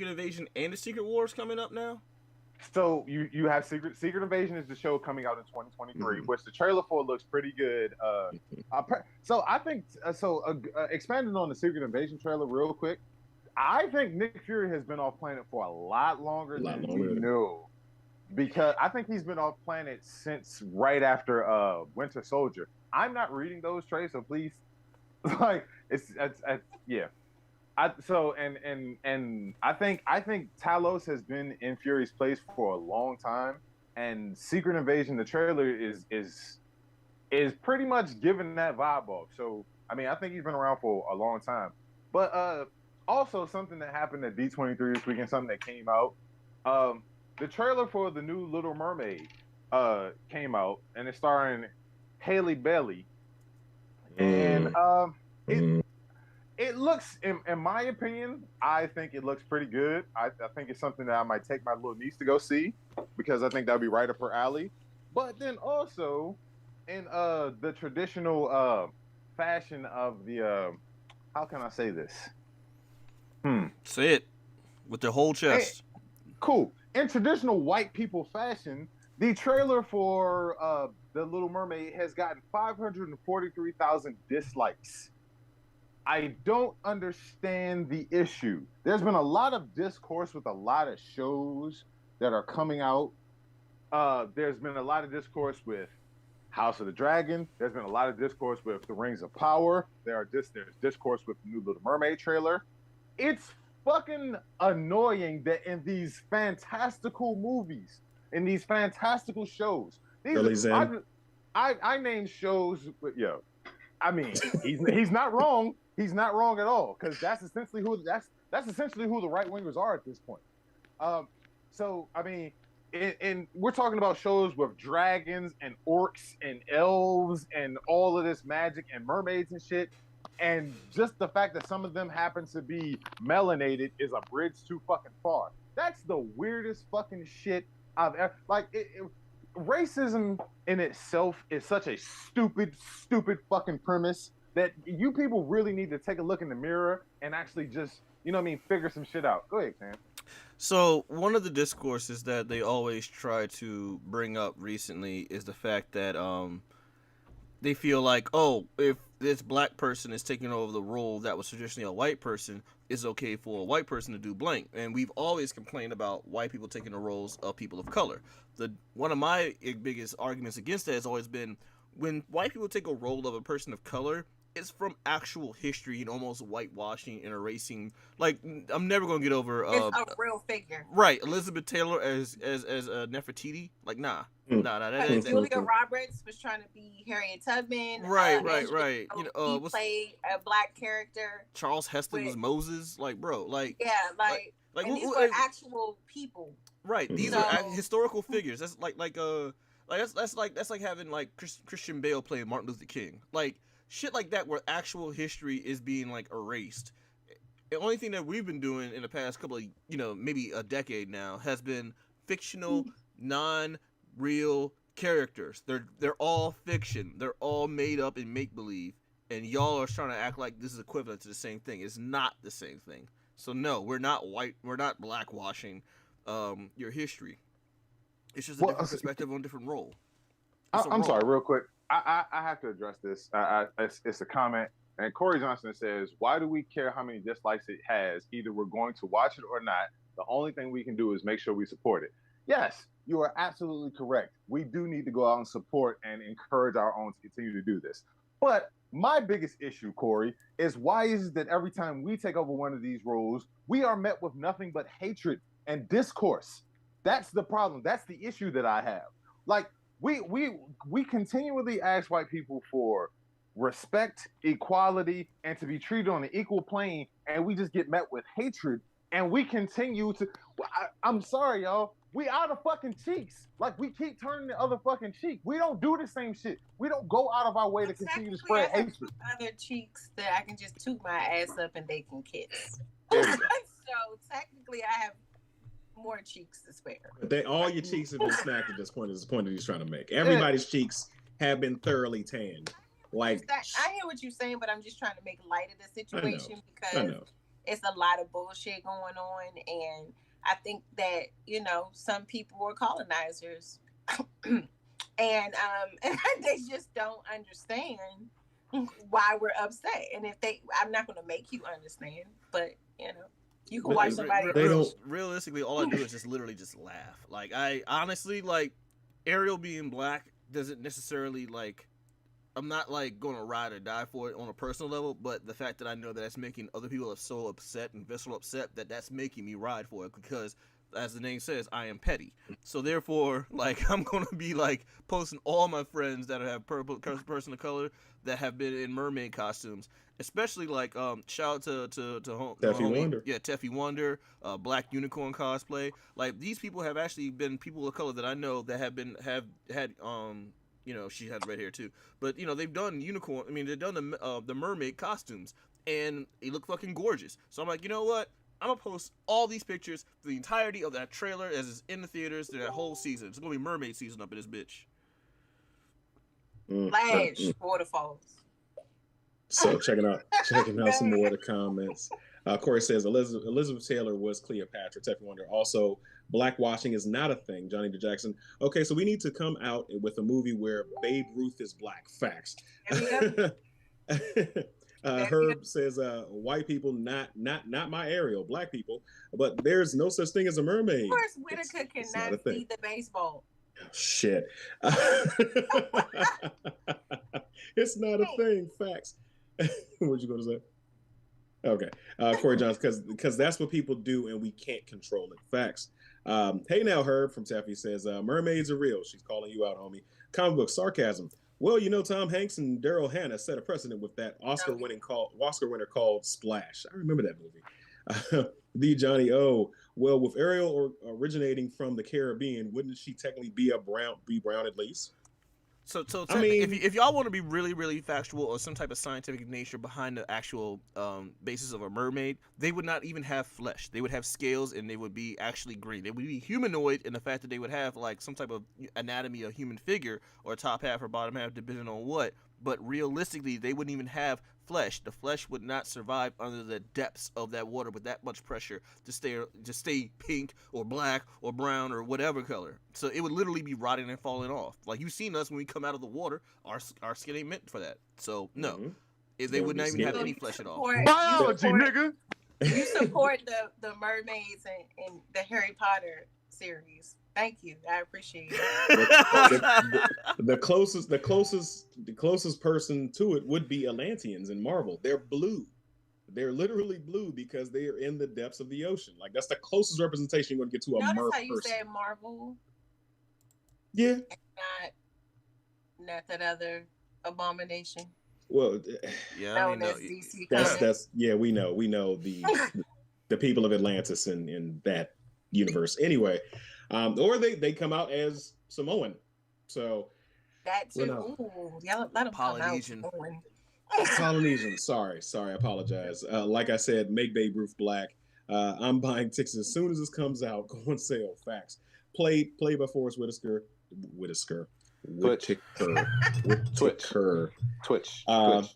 Speaker 1: Invasion and the Secret Wars coming up now?
Speaker 4: So you have Secret Invasion is the show coming out in 2023, which the trailer for looks pretty good. So I think expanding on the Secret Invasion trailer real quick, I think Nick Fury has been off planet for a lot longer than we knew, because I think he's been off planet since right after Winter Soldier. I'm not reading those trailers, so please, it's yeah. I think Talos has been in Fury's place for a long time, and Secret Invasion, the trailer is pretty much giving that vibe off. So I mean, I think he's been around for a long time. But also something that happened at D23 this weekend, something that came out. The trailer for the new Little Mermaid came out, and it's starring Halle Bailey, and it looks, in my opinion, I think it looks pretty good. I think it's something that I might take my little niece to go see, because I think that'd be right up her alley. But then also, in the traditional fashion of the, how can I say this?
Speaker 1: Say it with the whole chest.
Speaker 4: Hey, cool. In traditional white people fashion, the trailer for The Little Mermaid has gotten 543,000 dislikes. I don't understand the issue. There's been a lot of discourse with a lot of shows that are coming out. There's been a lot of discourse with House of the Dragon. There's been a lot of discourse with The Rings of Power. There's discourse with the new Little Mermaid trailer. It's fucking annoying that in these fantastical movies, in these fantastical shows, I name shows, I mean, he's not wrong. He's not wrong at all, because that's essentially who the right wingers are at this point. So I mean, and we're talking about shows with dragons and orcs and elves and all of this magic and mermaids and shit, and just the fact that some of them happen to be melanated is a bridge too fucking far. That's the weirdest fucking shit I've ever racism in itself is such a stupid fucking premise that you people really need to take a look in the mirror and actually just, figure some shit out. Go ahead, Sam.
Speaker 1: So one of the discourses that they always try to bring up recently is the fact that they feel like, if this black person is taking over the role that was traditionally a white person, it's okay for a white person to do blank. And we've always complained about white people taking the roles of people of color. One of my biggest arguments against that has always been, when white people take a role of a person of color, it's from actual history and almost whitewashing and erasing. Like, I'm never gonna get over
Speaker 3: it's a real figure,
Speaker 1: right? Elizabeth Taylor as Nefertiti, like nah.
Speaker 3: Julia Roberts was trying to be Harriet Tubman,
Speaker 1: right.
Speaker 3: He played a black character.
Speaker 1: Charles Heston was Moses, like bro, like
Speaker 3: and these were actual people,
Speaker 1: right? These are historical figures. That's that's like having like Christian Bale play Martin Luther King, like shit like that, where actual history is being like erased. The only thing that we've been doing in the past couple of, maybe a decade now, has been fictional, non-real characters. They're all fiction. They're all made up and make believe. And y'all are trying to act like this is equivalent to the same thing. It's not the same thing. So no, we're not blackwashing your history. It's just a different perspective on a different role.
Speaker 4: I'm sorry, real quick. I have to address this. It's a comment. And Corey Johnson says, why do we care how many dislikes it has? Either we're going to watch it or not. The only thing we can do is make sure we support it. Yes, you are absolutely correct. We do need to go out and support and encourage our own to continue to do this. But my biggest issue, Corey, is why is it that every time we take over one of these roles, we are met with nothing but hatred and discourse? That's the problem. That's the issue that I have. Like, we continually ask white people for respect, equality, and to be treated on an equal plane, and we just get met with hatred, and we continue to. I'm sorry, y'all. We out of fucking cheeks. Like, we keep turning the other fucking cheek. We don't do the same shit. We don't go out of our way to continue to spread hatred.
Speaker 3: Other cheeks that I can just toot my ass up and they can kiss.
Speaker 4: So
Speaker 3: technically, I have more cheeks to spare.
Speaker 2: But all your cheeks have been snapped at this point. Is the point that he's trying to make. Everybody's cheeks have been thoroughly tanned. Like,
Speaker 3: I hear what you're saying, but I'm just trying to make light of the situation because it's a lot of bullshit going on, and I think that some people were colonizers, and they just don't understand why we're upset. And I'm not going to make you understand, but you can watch somebody.
Speaker 1: Realistically, all I do is literally just laugh. Like, I honestly, like, Ariel being black doesn't necessarily, like, I'm not like going to ride or die for it on a personal level, but the fact that I know that that's making other people so upset and visceral upset that's making me ride for it, because as the name says, I am petty. So therefore, like, I'm going to be like posting all my friends that have person of color that have been in mermaid costumes, especially like shout out to
Speaker 2: Teffy Wonder.
Speaker 1: Yeah, Teffy Wonder, Black Unicorn cosplay. Like, these people have actually been people of color that I know that have had she had red hair too, but they've done unicorn. I mean, they've done the mermaid costumes, and they look fucking gorgeous. So I'm like, you know what? I'm gonna post all these pictures for the entirety of that trailer as it's in the theaters through that whole season. It's gonna be mermaid season up in this bitch.
Speaker 3: Flash waterfalls.
Speaker 2: So checking out some more of the comments. Corey says Elizabeth Taylor was Cleopatra. Teffy Wonder also. Blackwashing is not a thing. Johnny D. Jackson. Okay, so we need to come out with a movie where Babe Ruth is black. Facts. Herb says, white people, not my Ariel, black people, but there's no such thing as a mermaid.
Speaker 3: Of course, Whitaker cannot see the baseball.
Speaker 2: Oh, shit. It's not a thing. Facts. What you going to say? Okay. Corey Johnson, because that's what people do and we can't control it. Facts. Hey now, Herb from Taffy says, mermaids are real. She's calling you out, homie. Comic book sarcasm. Well, Tom Hanks and Daryl Hannah set a precedent with that Oscar winner called Splash. I remember that movie. The Johnny O. Well, with Ariel originating from the Caribbean, wouldn't she technically be brown at least?
Speaker 1: So I mean, if y'all want to be really, really factual or some type of scientific nature behind the actual basis of a mermaid, they would not even have flesh. They would have scales, and they would be actually green. They would be humanoid in the fact that they would have like some type of anatomy of human figure, or top half or bottom half, depending on what. But realistically, they wouldn't even have flesh. The flesh would not survive under the depths of that water with that much pressure to stay pink or black or brown or whatever color. So it would literally be rotting and falling off. Like, you've seen us when we come out of the water, our skin ain't meant for that. So no, they would not even have any flesh at all.
Speaker 4: Biology, nigga.
Speaker 3: You support the mermaids and the Harry Potter series. Thank you. I appreciate it.
Speaker 2: The closest person to it would be Atlanteans in Marvel. They're blue. They're literally blue because they are in the depths of the ocean. Like, that's the closest representation you're going to get to a mermaid person.
Speaker 3: Notice how you said Marvel?
Speaker 2: Yeah.
Speaker 3: Not that other abomination.
Speaker 2: Well,
Speaker 1: yeah, I mean,
Speaker 2: we know the people of Atlantis in that universe. Anyway. Or they come out as Samoan. So
Speaker 3: that too. Ooh, let them
Speaker 1: Polynesian.
Speaker 3: Come out.
Speaker 2: Polynesian. Sorry, I apologize. Like I said, make Babe Ruth black. I'm buying tickets as soon as this comes out. Go on sale. Facts. Played by Forrest Whitaker.
Speaker 4: Twitch.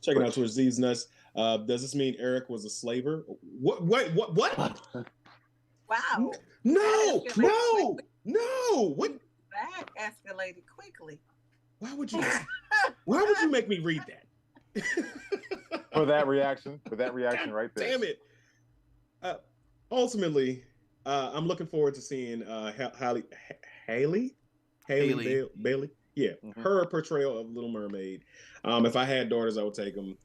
Speaker 2: Checking out Twitch. Z's nuts. Does this mean Eric was a slaver? What?
Speaker 3: Wow.
Speaker 2: No. What?
Speaker 3: That escalated quickly.
Speaker 2: Why would you make me read that?
Speaker 4: For that reaction right there.
Speaker 2: Damn it. Ultimately, I'm looking forward to seeing Haley Bailey. Yeah, her portrayal of Little Mermaid. If I had daughters, I would take them.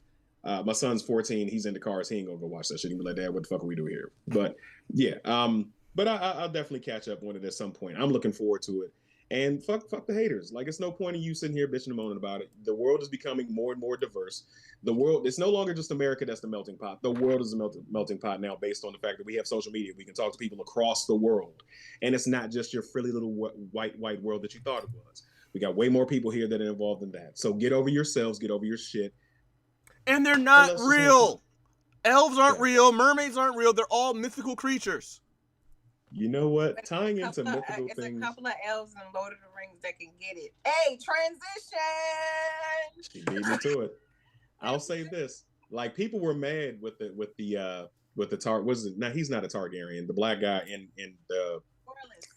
Speaker 2: My son's 14. He's into cars. He ain't gonna go watch that shit. He'd be like, Dad, what the fuck are we doing here? But yeah, but I'll definitely catch up on it at some point. I'm looking forward to it. And fuck the haters. Like, it's no point in you sitting here bitching and moaning about it. The world is becoming more and more diverse. The world, it's no longer just America that's the melting pot. The world is a melting pot now, based on the fact that we have social media. We can talk to people across the world. And it's not just your frilly little white world that you thought it was. We got way more people here that are involved in that. So get over yourselves, get over your shit.
Speaker 1: And they're not real. Elves aren't real. Mermaids aren't real. They're all mythical creatures.
Speaker 2: You know what? Tying into mythical things.
Speaker 3: It's a couple of elves in Lord of the Rings that can get it. Hey, transition!
Speaker 2: She beat me to it. I'll say this: like, people were mad with the was it? Now, he's not a Targaryen. The black guy in the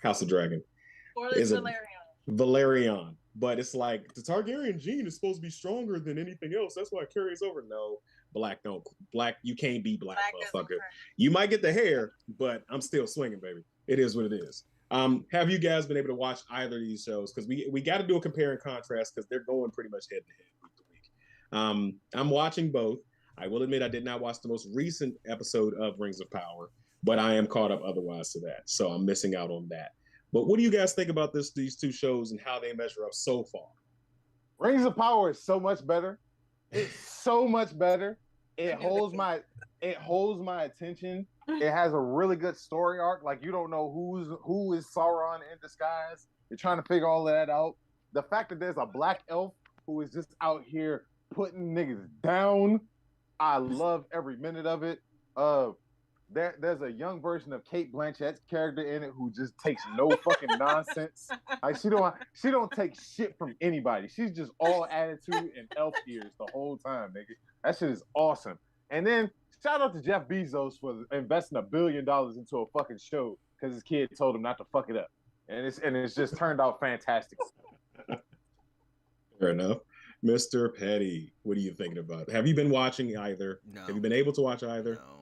Speaker 2: House of Dragon is a Valerian. But it's like, the Targaryen gene is supposed to be stronger than anything else. That's why it carries over. No, you can't be black motherfucker. You might get the hair, but I'm still swinging, baby. It is what it is. Have you guys been able to watch either of these shows? Because we got to do a compare and contrast, because they're going pretty much head to head week to week. I'm watching both. I will admit I did not watch the most recent episode of Rings of Power, but I am caught up otherwise to that. So I'm missing out on that. But what do you guys think about these two shows and how they measure up so far?
Speaker 4: Rings of Power is so much better. It's so much better. It holds my attention. It has a really good story arc. Like, you don't know who is Sauron in disguise. You're trying to figure all of that out. The fact that there's a black elf who is just out here putting niggas down, I love every minute of it. There's a young version of Cate Blanchett's character in it who just takes no fucking nonsense. Like, she don't take shit from anybody. She's just all attitude and elf ears the whole time, nigga. That shit is awesome. And then shout out to Jeff Bezos for investing $1 billion into a fucking show because his kid told him not to fuck it up, and it's just turned out fantastic.
Speaker 2: Fair enough. Mr. Petty, what are you thinking about? Have you been watching either?
Speaker 1: No.
Speaker 2: Have you been able to watch either?
Speaker 1: No.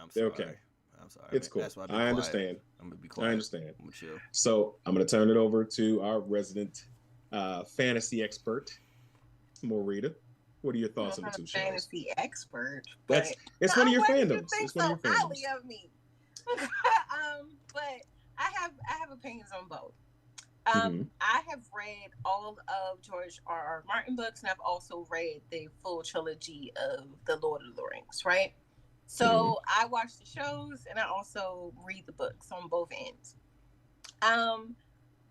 Speaker 1: I'm sorry.
Speaker 2: Okay.
Speaker 1: I'm sorry.
Speaker 2: It's cool. I understand.
Speaker 1: I'm gonna be quiet.
Speaker 2: I understand.
Speaker 1: I'm gonna chill.
Speaker 2: So I'm gonna turn it over to our resident fantasy expert, Morita. What are your thoughts on the two shows?
Speaker 3: Fantasy expert.
Speaker 2: It's one of your fandoms.
Speaker 3: It's one of your fandoms. Highly of me. But I have opinions on both. I have read all of George R.R. Martin books, and I've also read the full trilogy of The Lord of the Rings, right? So I watch the shows, and I also read the books on both ends.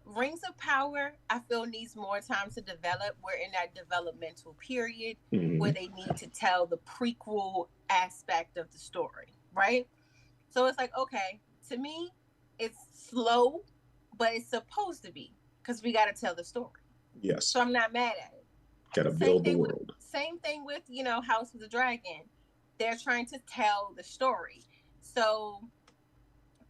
Speaker 3: Rings of Power, I feel, needs more time to develop. We're in that developmental period where they need to tell the prequel aspect of the story, right? So it's like, okay, to me, it's slow, but it's supposed to be, because we got to tell the story.
Speaker 2: Yes.
Speaker 3: So I'm not mad at it.
Speaker 2: Got to build the world.
Speaker 3: Same thing with, House of the Dragon. They're trying to tell the story. So,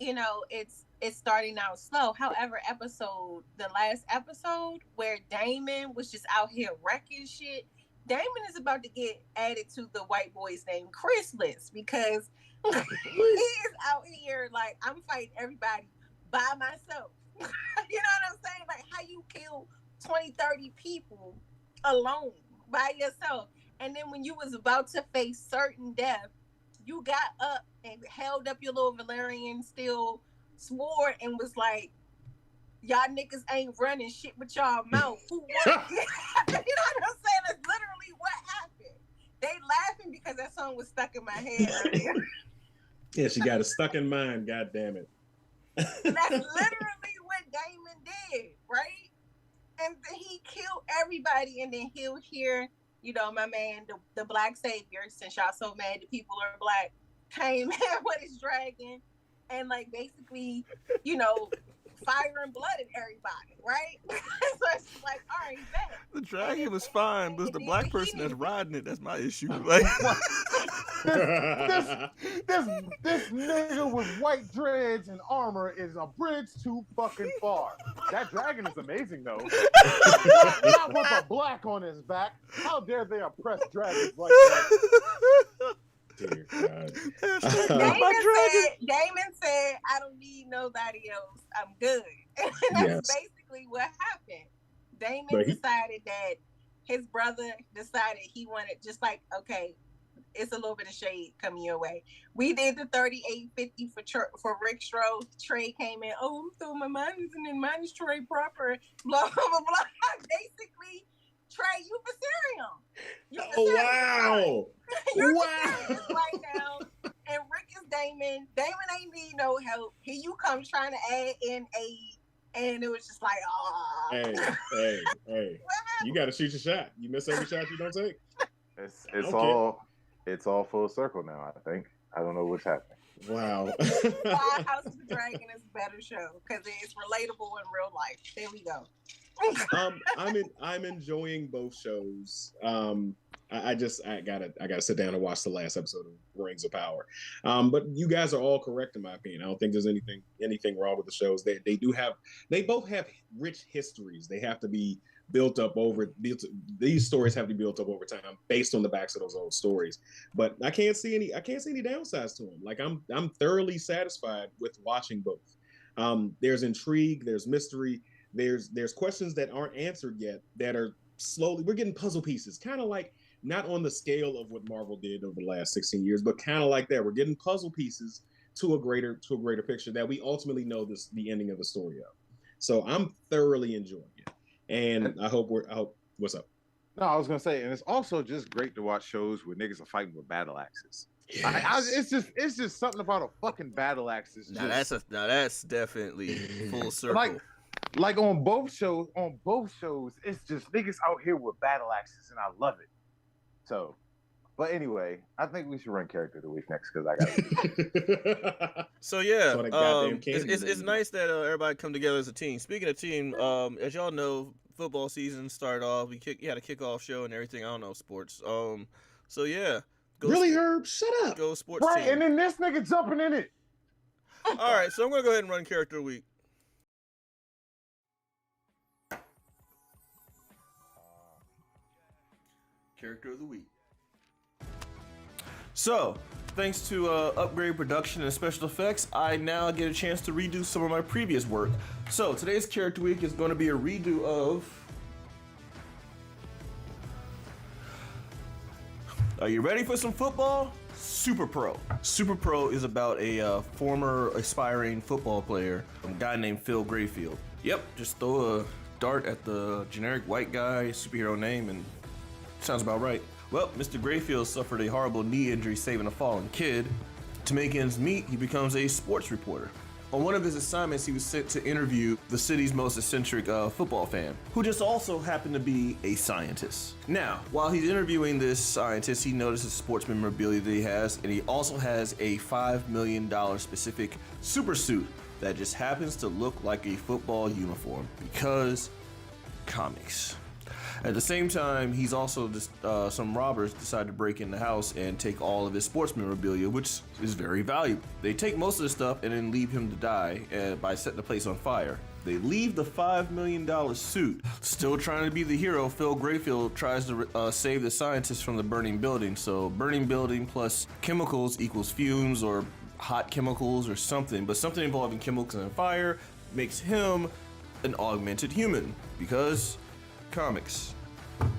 Speaker 3: it's starting out slow. However, the last episode where Damon was just out here wrecking shit, Damon is about to get added to the white boys named Chris list, because he is out here like, I'm fighting everybody by myself. You know what I'm saying? Like, how you kill 20, 30 people alone by yourself? And then when you was about to face certain death, you got up and held up your little Valerian steel sword and was like, y'all niggas ain't running shit with y'all mouth. Who won? You know what I'm saying? That's literally what happened. They laughing because that song was stuck in my head earlier.
Speaker 2: Yeah, she got it stuck in mine, god damn it.
Speaker 3: That's literally what Damon did, right? And he killed everybody, and then he'll hear, my man, the black savior, since y'all so mad that people are black, came in with his dragon and, like, basically, fire and blood at everybody, right? So it's just like, all right, bet.
Speaker 1: The dragon was fine, but it's the black person that's riding it that's my issue. Like,
Speaker 4: this nigga with white dreads and armor is a bridge too fucking far. That dragon is amazing, though. Not with a black on his back. How dare they oppress dragons like that?
Speaker 2: Dear God.
Speaker 3: Damon said, I don't need nobody else. I'm good. And that's basically what happened. Damon decided that his brother decided he wanted, just like, okay, it's a little bit of shade coming your way. We did the 38.50 for Rick Strode. Trey came in. Oh, I'm throwing my minus and then minus Trey proper. Blah blah blah blah. Basically, Trey, you Viserion.
Speaker 2: Oh wow!
Speaker 3: You're
Speaker 2: Wow.
Speaker 3: Viserion right now. And Rick is Damon. Damon ain't need no help. Here you come trying to add in aid. And it was just like, oh.
Speaker 2: Hey. You got to shoot your shot. You miss every shot you don't take.
Speaker 4: It's all full circle now, I think. I don't know what's happening.
Speaker 2: Wow.
Speaker 3: Why House of the Dragon is a better show because it's relatable in real life. There we go.
Speaker 2: I'm enjoying both shows. I gotta sit down and watch the last episode of Rings of Power. But you guys are all correct in my opinion. I don't think there's anything wrong with the shows. They both have rich histories. They have to be built up these stories have to be built up over time based on the backs of those old stories. But I can't see any downsides to them. Like I'm thoroughly satisfied with watching both. There's intrigue, there's mystery, there's questions that aren't answered yet that are we're getting puzzle pieces, kind of like not on the scale of what Marvel did over the last 16 years, but kind of like that. We're getting puzzle pieces to a greater picture that we ultimately know the ending of the story of. So I'm thoroughly enjoying it. And I hope what's up?
Speaker 4: No, I was gonna say, and it's also just great to watch shows where niggas are fighting with battle axes.
Speaker 2: Yes.
Speaker 4: It's just something about a fucking battle axe.
Speaker 1: That's definitely full circle.
Speaker 4: Like on both shows, it's just niggas out here with battle axes, and I love it. So, but anyway, I think we should run character of the week next because I got.
Speaker 1: So yeah, it's nice that everybody come together as a team. Speaking of team, as y'all know, football season started off. You had a kickoff show and everything. I don't know sports. So yeah.
Speaker 2: Herb? Shut up.
Speaker 1: Go sports
Speaker 4: right,
Speaker 1: team.
Speaker 4: and then this nigga jumping in it.
Speaker 1: All right, so I'm gonna go ahead and run character of the week. Character of the week. So, thanks to upgrade production and special effects, I now get a chance to redo some of my previous work. So, today's character week is going to be a redo of... Are you ready for some football? Super Pro. Super Pro is about a former aspiring football player, a guy named Phil Grayfield. Yep, just throw a dart at the generic white guy superhero name and sounds about right. Well, Mr. Grayfield suffered a horrible knee injury saving a fallen kid. To make ends meet, he becomes a sports reporter. On one of his assignments, he was sent to interview the city's most eccentric football fan, who just also happened to be a scientist. Now, while he's interviewing this scientist, he notices sports memorabilia that he has, and he also has a $5 million specific super suit that just happens to look like a football uniform because comics. At the same time, he's also some robbers decide to break in the house and take all of his sports memorabilia, which is very valuable. They take most of the stuff and then leave him to die by setting the place on fire. They leave the $5 million suit. Still trying to be the hero, Phil Grayfield tries to save the scientist from the burning building. So burning building plus chemicals equals fumes or hot chemicals or something, but something involving chemicals and fire makes him an augmented human because comics. I'm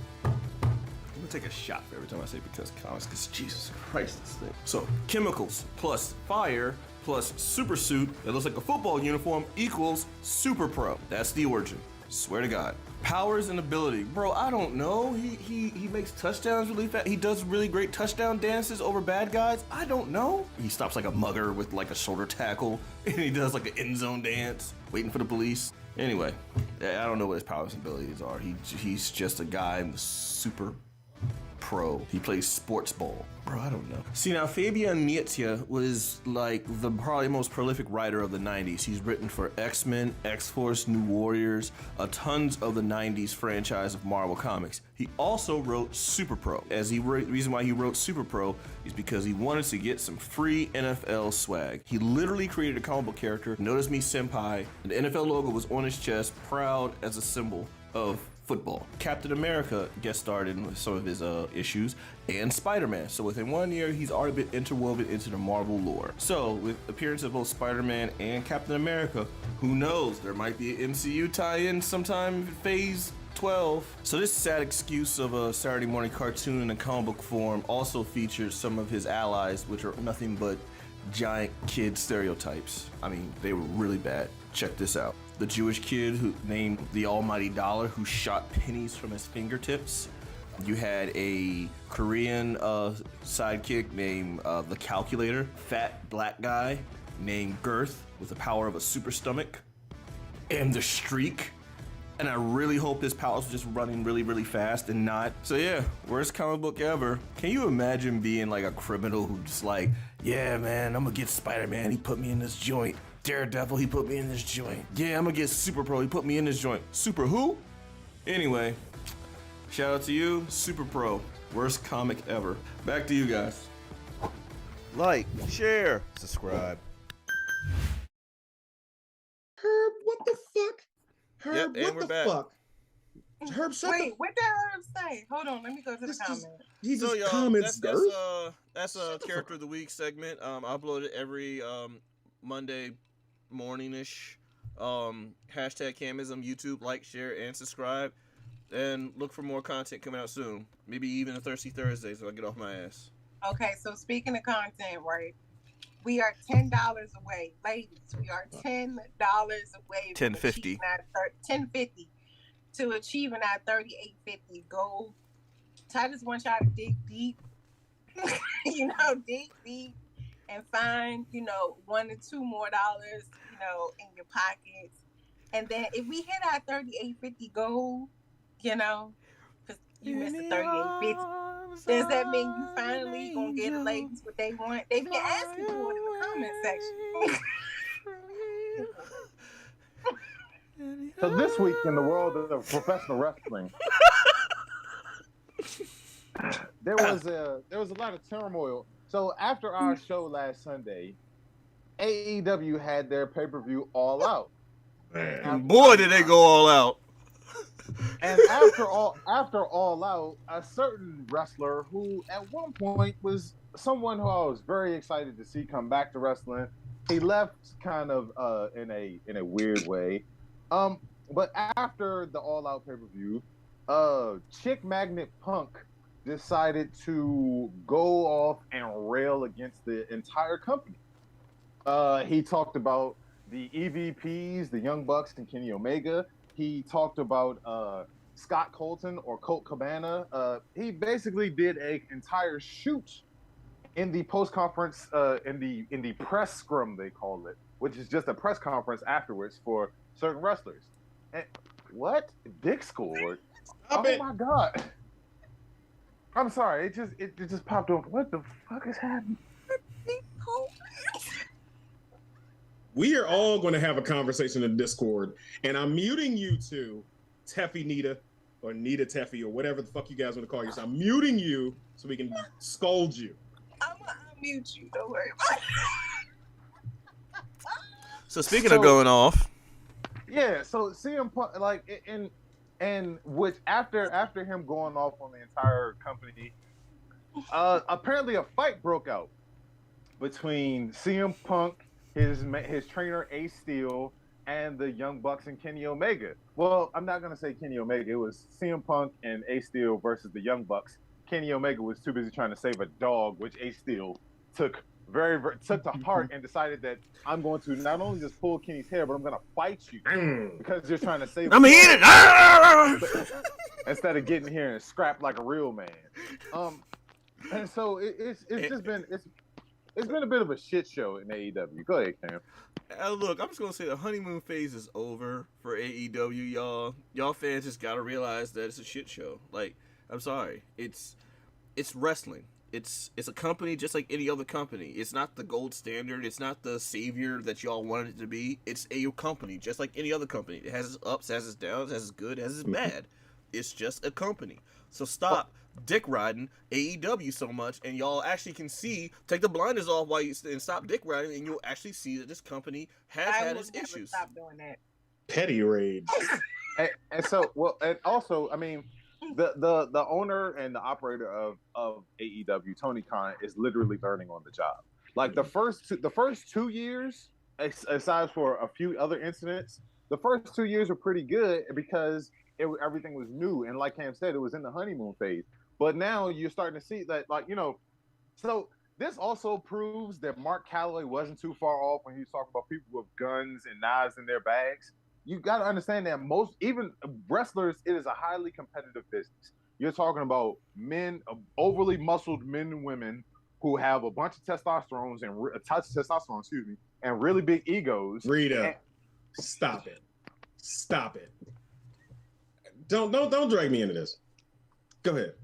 Speaker 1: gonna take a shot for every time I say because comics, because Jesus Christ, this thing. So, chemicals plus fire plus super suit that looks like a football uniform equals Super Pro. That's the origin. Swear to God. Powers and ability. Bro, I don't know. He makes touchdowns really fast. He does really great touchdown dances over bad guys. I don't know. He stops like a mugger with like a shoulder tackle, and he does like an end zone dance, waiting for the police. Anyway, I don't know what his powers and abilities are. He's just a guy in the Super Pro. He plays sports ball. Bro, I don't know. See, now Fabian Nietzsche was like the probably most prolific writer of the 90s. He's written for X-Men, X-Force, New Warriors, tons of the 90s franchise of Marvel Comics. He also wrote Super Pro. The reason why he wrote Super Pro is because he wanted to get some free NFL swag. He literally created a comic book character, Notice Me Senpai, and the NFL logo was on his chest, proud as a symbol of football. Captain America guest starred in some of his issues, and Spider-Man. So within 1 year, he's already been interwoven into the Marvel lore. So with appearance of both Spider-Man and Captain America, who knows? There might be an MCU tie-in sometime in phase 12. So this sad excuse of a Saturday morning cartoon in a comic book form also features some of his allies, which are nothing but giant kid stereotypes. I mean, they were really bad. Check this out. The Jewish kid who named the Almighty Dollar who shot pennies from his fingertips. You had a Korean sidekick named the Calculator. Fat black guy named Girth with the power of a super stomach. And the Streak. And I really hope his powers are just running really, really fast and not. So yeah, worst comic book ever. Can you imagine being like a criminal who just like, yeah, man, I'm gonna get Spider-Man. He put me in this joint. Daredevil, he put me in this joint. Yeah, I'm gonna get Super Pro. He put me in this joint. Super who? Anyway, shout out to you, Super Pro. Worst comic ever. Back to you guys. Like, share, subscribe.
Speaker 2: Herb, what the fuck? Herb,
Speaker 1: Yep, and we're
Speaker 2: what the
Speaker 1: back.
Speaker 2: fuck? Herb, shut
Speaker 3: Wait, what did Herb say? Hold on, let me go to the comment.
Speaker 2: He
Speaker 1: So
Speaker 2: just
Speaker 1: y'all,
Speaker 2: comments,
Speaker 1: that's a character of the week segment. I upload it every Monday morning-ish. Hashtag Camism, YouTube, like, share, and subscribe. And look for more content coming out soon. Maybe even a Thirsty Thursday so I get off my ass.
Speaker 3: Okay, so speaking of content, right? We are $10 away, ladies. We are $10 away.
Speaker 1: $10.50.
Speaker 3: $10.50 to achieving our $38.50 goal. Titus wants y'all to dig deep, dig deep, and find, $1 to $2 more, in your pockets. And then if we hit our $38.50 goal, because you missed the $38.50, does that mean you finally gonna get the ladies what they want? They've been asking for it in the comment section.
Speaker 4: So this week in the world of professional wrestling, there was a lot of turmoil. So after our show last Sunday, AEW had their pay-per-view All Out.
Speaker 1: And boy, did they go all out.
Speaker 4: And after all out, a certain wrestler who at one point was someone who I was very excited to see come back to wrestling, he left kind of in a weird way. But after the All Out pay-per-view, Chick Magnet Punk decided to go off and rail against the entire company. He talked about the EVPs, the Young Bucks, and Kenny Omega. He talked about Scott Colton or Colt Cabana. He basically did an entire shoot in the post-conference, in the press scrum, they call it, which is just a press conference afterwards for certain wrestlers. And what? Dick scored?
Speaker 2: Stop
Speaker 4: oh
Speaker 2: it.
Speaker 4: My God. I'm sorry. It just popped up. What the fuck is happening?
Speaker 2: We are all going to have a conversation in Discord, and I'm muting you two, Teffy Nita, or Nita Teffy, or whatever the fuck you guys want to call yourself. I'm muting you so we can scold you.
Speaker 3: I'm going to unmute you. Don't worry about it.
Speaker 1: So speaking of going off.
Speaker 4: Yeah, so CM Punk, like, and which after him going off on the entire company, apparently a fight broke out between CM Punk, his trainer Ace Steel, and the Young Bucks and Kenny Omega. Well, I'm not gonna say Kenny Omega. It was CM Punk and Ace Steel versus the Young Bucks. Kenny Omega was too busy trying to save a dog, which Ace Steel took took to heart and decided that I'm going to not only just pull Kenny's hair, but I'm going to fight you because you're trying to save.
Speaker 1: I'm eating it
Speaker 4: instead of getting here and scrap like a real man. And so it's been a bit of a shit show in AEW. Go ahead, Cam.
Speaker 1: Look, I'm just gonna say the honeymoon phase is over for AEW, y'all. Y'all fans just gotta realize that it's a shit show. Like, I'm sorry, it's wrestling. It's a company just like any other company. It's not the gold standard. It's not the savior that y'all wanted it to be. It's a company just like any other company. It has its ups, has its downs, has its good, has its bad. It's just a company. So stop dick riding AEW so much, and y'all actually can see. Take the blinders off and stop dick riding, and you'll actually see that this company has had its issues.
Speaker 3: Stop doing that.
Speaker 2: Petty rage.
Speaker 4: and so, well, and also, I mean, the owner and the operator of AEW, Tony Khan, is literally learning on the job. Like the first 2 years, aside for a few other incidents, the first 2 years were pretty good because everything was new, and like Cam said, it was in the honeymoon phase. But now you're starting to see that, like, so this also proves that Mark Calloway wasn't too far off when he was talking about people with guns and knives in their bags. You got to understand that most, even wrestlers, it is a highly competitive business. You're talking about men, overly muscled men and women who have a bunch of testosterone and really big egos.
Speaker 2: Rita, stop it. Don't drag me into this. Go ahead.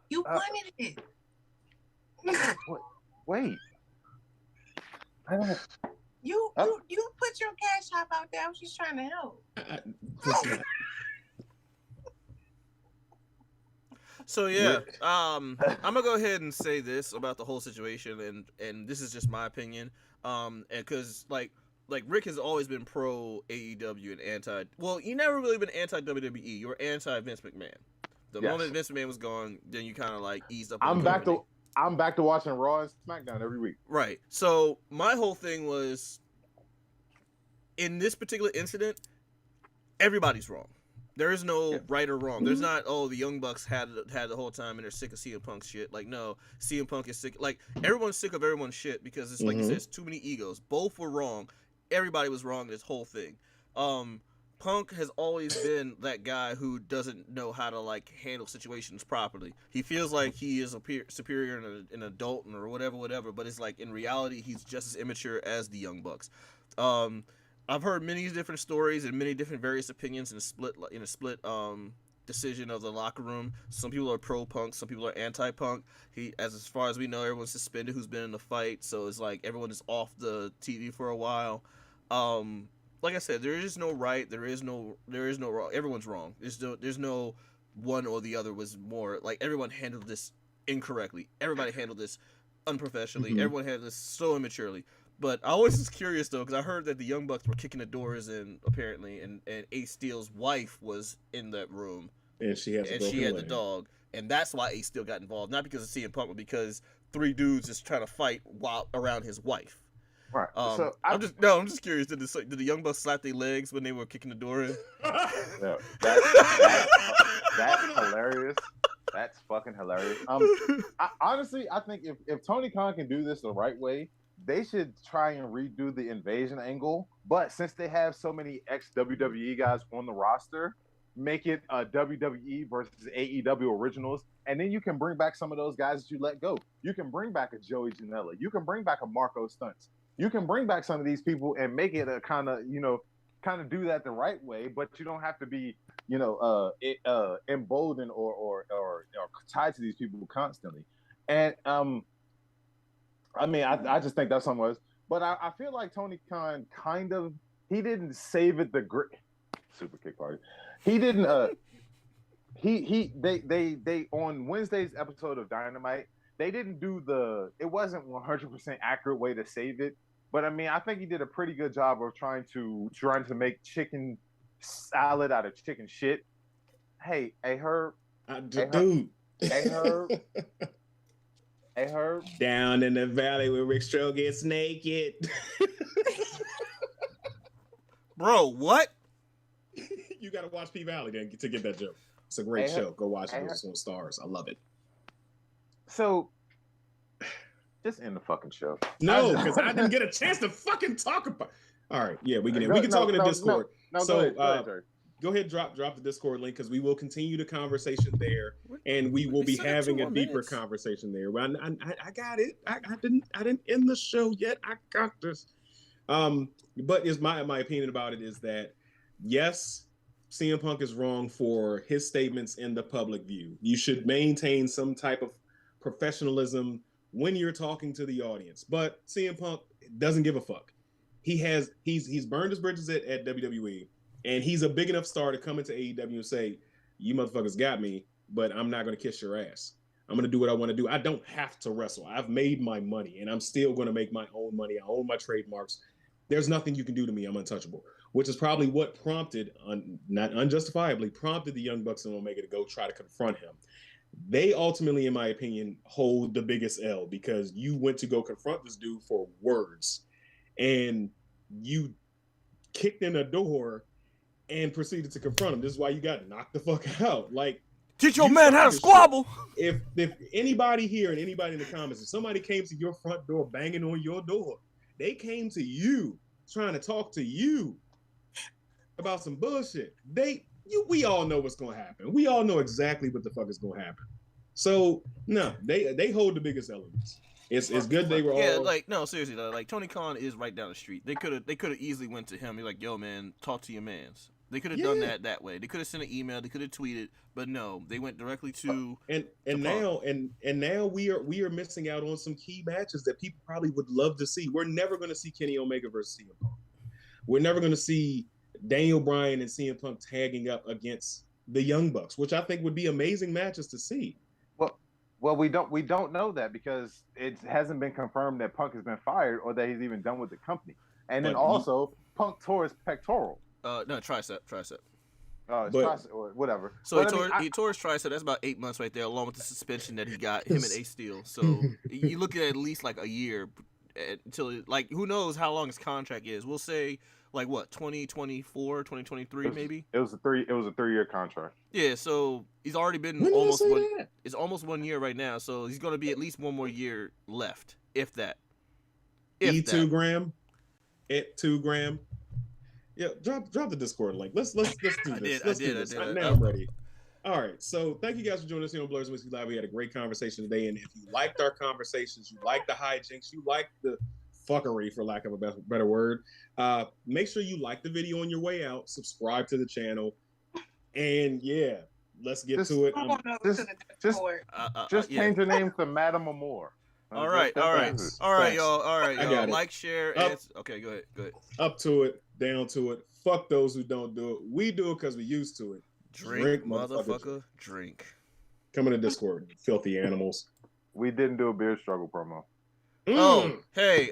Speaker 3: You wanted it.
Speaker 4: Wait. I don't.
Speaker 3: You put your cash app out there. I was just trying to help.
Speaker 1: So yeah, I'm gonna go ahead and say this about the whole situation, and this is just my opinion. And because like Rick has always been pro AEW and anti. Well, you never really been anti WWE. You were anti Vince McMahon. The moment Vince McMahon was gone, then you kind of like eased up.
Speaker 4: I'm back to watching Raw and SmackDown every week.
Speaker 1: Right. So my whole thing was, in this particular incident, everybody's wrong. There is no right or wrong. There's not, the Young Bucks had the whole time and they're sick of CM Punk's shit. Like, no, CM Punk is sick. Like, everyone's sick of everyone's shit because it's like you said, it's too many egos. Both were wrong. Everybody was wrong in this whole thing. Punk has always been that guy who doesn't know how to like handle situations properly. He feels like he is superior and an adult or whatever, but it's like in reality he's just as immature as the Young Bucks. I've heard many different stories and many different various opinions in a split decision of the locker room. Some people are pro Punk, some people are anti Punk. As far as we know, everyone's suspended who's been in the fight, so it's like everyone is off the TV for a while. Like I said, there is no right, there is no wrong. Everyone's wrong. There's no one or the other was more. Like, everyone handled this incorrectly. Everybody handled this unprofessionally. Everyone handled this so immaturely. But I always was curious though, because I heard that the Young Bucks were kicking the doors in apparently, and Ace Steel's wife was in that room,
Speaker 2: and she had
Speaker 1: the dog, and that's why Ace Steel got involved, not because of CM Punk, but because three dudes just trying to fight while around his wife.
Speaker 4: Right. So
Speaker 1: I'm just curious. Did the Young Bucks slap their legs when they were kicking the door in?
Speaker 4: No, that's hilarious. That's fucking hilarious. Honestly, I think if Tony Khan can do this the right way, they should try and redo the invasion angle. But since they have so many ex-WWE guys on the roster, make it WWE versus AEW originals, and then you can bring back some of those guys that you let go. You can bring back a Joey Janela. You can bring back a Marco Stuntz. You can bring back some of these people and make it a kind of do that the right way, but you don't have to be, emboldened or tied to these people constantly. And I just think that's something else. But I feel like Tony Khan he didn't save it the great super kick party. He didn't. They on Wednesday's episode of Dynamite, they didn't do it wasn't 100% accurate way to save it. But I think he did a pretty good job of trying to make chicken salad out of chicken shit. Hey Herb.
Speaker 2: Dude.
Speaker 4: Hey Herb. Hey Herb.
Speaker 2: Down in the valley where Rick Strell gets naked.
Speaker 1: Bro, what?
Speaker 2: You gotta watch P Valley then to get that joke. It's a great show. Go watch it. It's on Stars. I love it.
Speaker 4: So just end the fucking show.
Speaker 2: No, because I didn't get a chance to fucking talk about. All right, yeah, we can talk in the Discord. Go ahead, drop the Discord link because we will continue the conversation there, and we will be having a deeper conversation there. Well, I got it. I didn't end the show yet. I got this. But is my opinion about it is that yes, CM Punk is wrong for his statements in the public view. You should maintain some type of professionalism when you're talking to the audience. But CM Punk doesn't give a fuck. He's burned his bridges at WWE, and he's a big enough star to come into AEW and say, "You motherfuckers got me, but I'm not going to kiss your ass. I'm going to do what I want to do. I don't have to wrestle. I've made my money, and I'm still going to make my own money. I own my trademarks. There's nothing you can do to me. I'm untouchable." Which is probably what prompted, not unjustifiably, prompted the Young Bucks and Omega to go try to confront him. They ultimately, in my opinion, hold the biggest L because you went to go confront this dude for words, and you kicked in a door and proceeded to confront him. This is why you got knocked the fuck out. Like,
Speaker 1: teach your
Speaker 2: you
Speaker 1: man how to
Speaker 2: started
Speaker 1: squabble.
Speaker 2: If anybody here and anybody in the comments, if somebody came to your front door banging on your door, they came to you trying to talk to you about some bullshit. We all know what's gonna happen. We all know exactly what the fuck is gonna happen. So no, they hold the biggest elements. It's good they were all.
Speaker 1: Yeah, like no, seriously though, like Tony Khan is right down the street. They could have easily went to him. Be like, yo man, talk to your mans. They could have done that way. They could have sent an email. They could have tweeted, but no, they went directly to.
Speaker 2: And now we are missing out on some key matches that people probably would love to see. We're never going to see Kenny Omega versus CM Punk. We're never going to see Daniel Bryan and CM Punk tagging up against the Young Bucks, which I think would be amazing matches to see.
Speaker 4: Well, we don't know that because it hasn't been confirmed that Punk has been fired or that he's even done with the company. And then also, Punk tore his pectoral.
Speaker 1: No, tricep.
Speaker 4: Tricep or whatever.
Speaker 1: So he tore his tricep. That's about 8 months right there, along with the suspension that he got, him and Ace Steel. So you look at least like a year until, like, who knows how long his contract is. We'll say, like, what, 2024, 2023 maybe?
Speaker 4: It was a 3-year contract.
Speaker 1: Yeah, so he's already been it's almost 1 year right now, so he's going to be at least one more year left, if that.
Speaker 2: E2 Graham. At 2 Graham. Yeah, drop the Discord link. Let's do this. I did. Now I'm ready. All right. So thank you guys for joining us here on Blerds and Whiskey Live. We had a great conversation today. And if you liked our conversations, you liked the hijinks, you liked the fuckery, for lack of a better word, make sure you like the video on your way out, subscribe to the channel, and yeah, let's get to it.
Speaker 4: Just change your name to Madam Amore.
Speaker 1: All right, y'all. Like, share, and okay, go ahead.
Speaker 2: Up to it, down to it. Fuck those who don't do it. We do it because we used to it.
Speaker 1: Drink, motherfucker, drink.
Speaker 2: Come in the Discord, filthy animals.
Speaker 4: We didn't do a beer struggle promo.
Speaker 1: Oh, hey,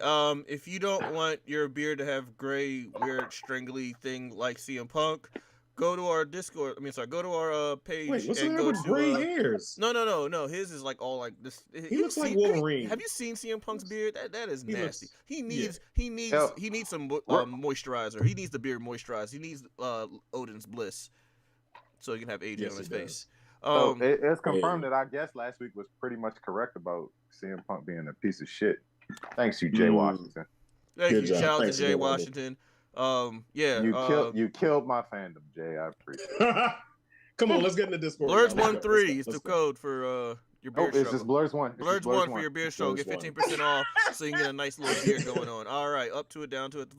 Speaker 1: if you don't want your beard to have gray, weird, strangly thing like CM Punk, go to our Discord. Go to our page.
Speaker 2: Wait, what's
Speaker 1: and
Speaker 2: go
Speaker 1: go
Speaker 2: with
Speaker 1: to
Speaker 2: gray hairs?
Speaker 1: No. His is like all like this.
Speaker 2: He looks like Wolverine.
Speaker 1: Have you seen CM Punk's beard? That is nasty. He needs some moisturizer. He needs the beard moisturized. He needs Odin's Bliss, so he can have AJ on his face.
Speaker 4: So it's confirmed that our guest last week was pretty much correct about CM Punk being a piece of shit. Thanks, you Jay Washington.
Speaker 1: Thank you. Shout out to Jay Washington.
Speaker 4: You killed my fandom, Jay. I appreciate it.
Speaker 2: Come on, let's get in the Discord.
Speaker 1: Blerds13 is the code for your beard struggle.
Speaker 4: It's just Blerds1.
Speaker 1: Blerds1 for your beard struggle. Get 15% off so you can get a nice little beard going on. All right, up to it, down to it.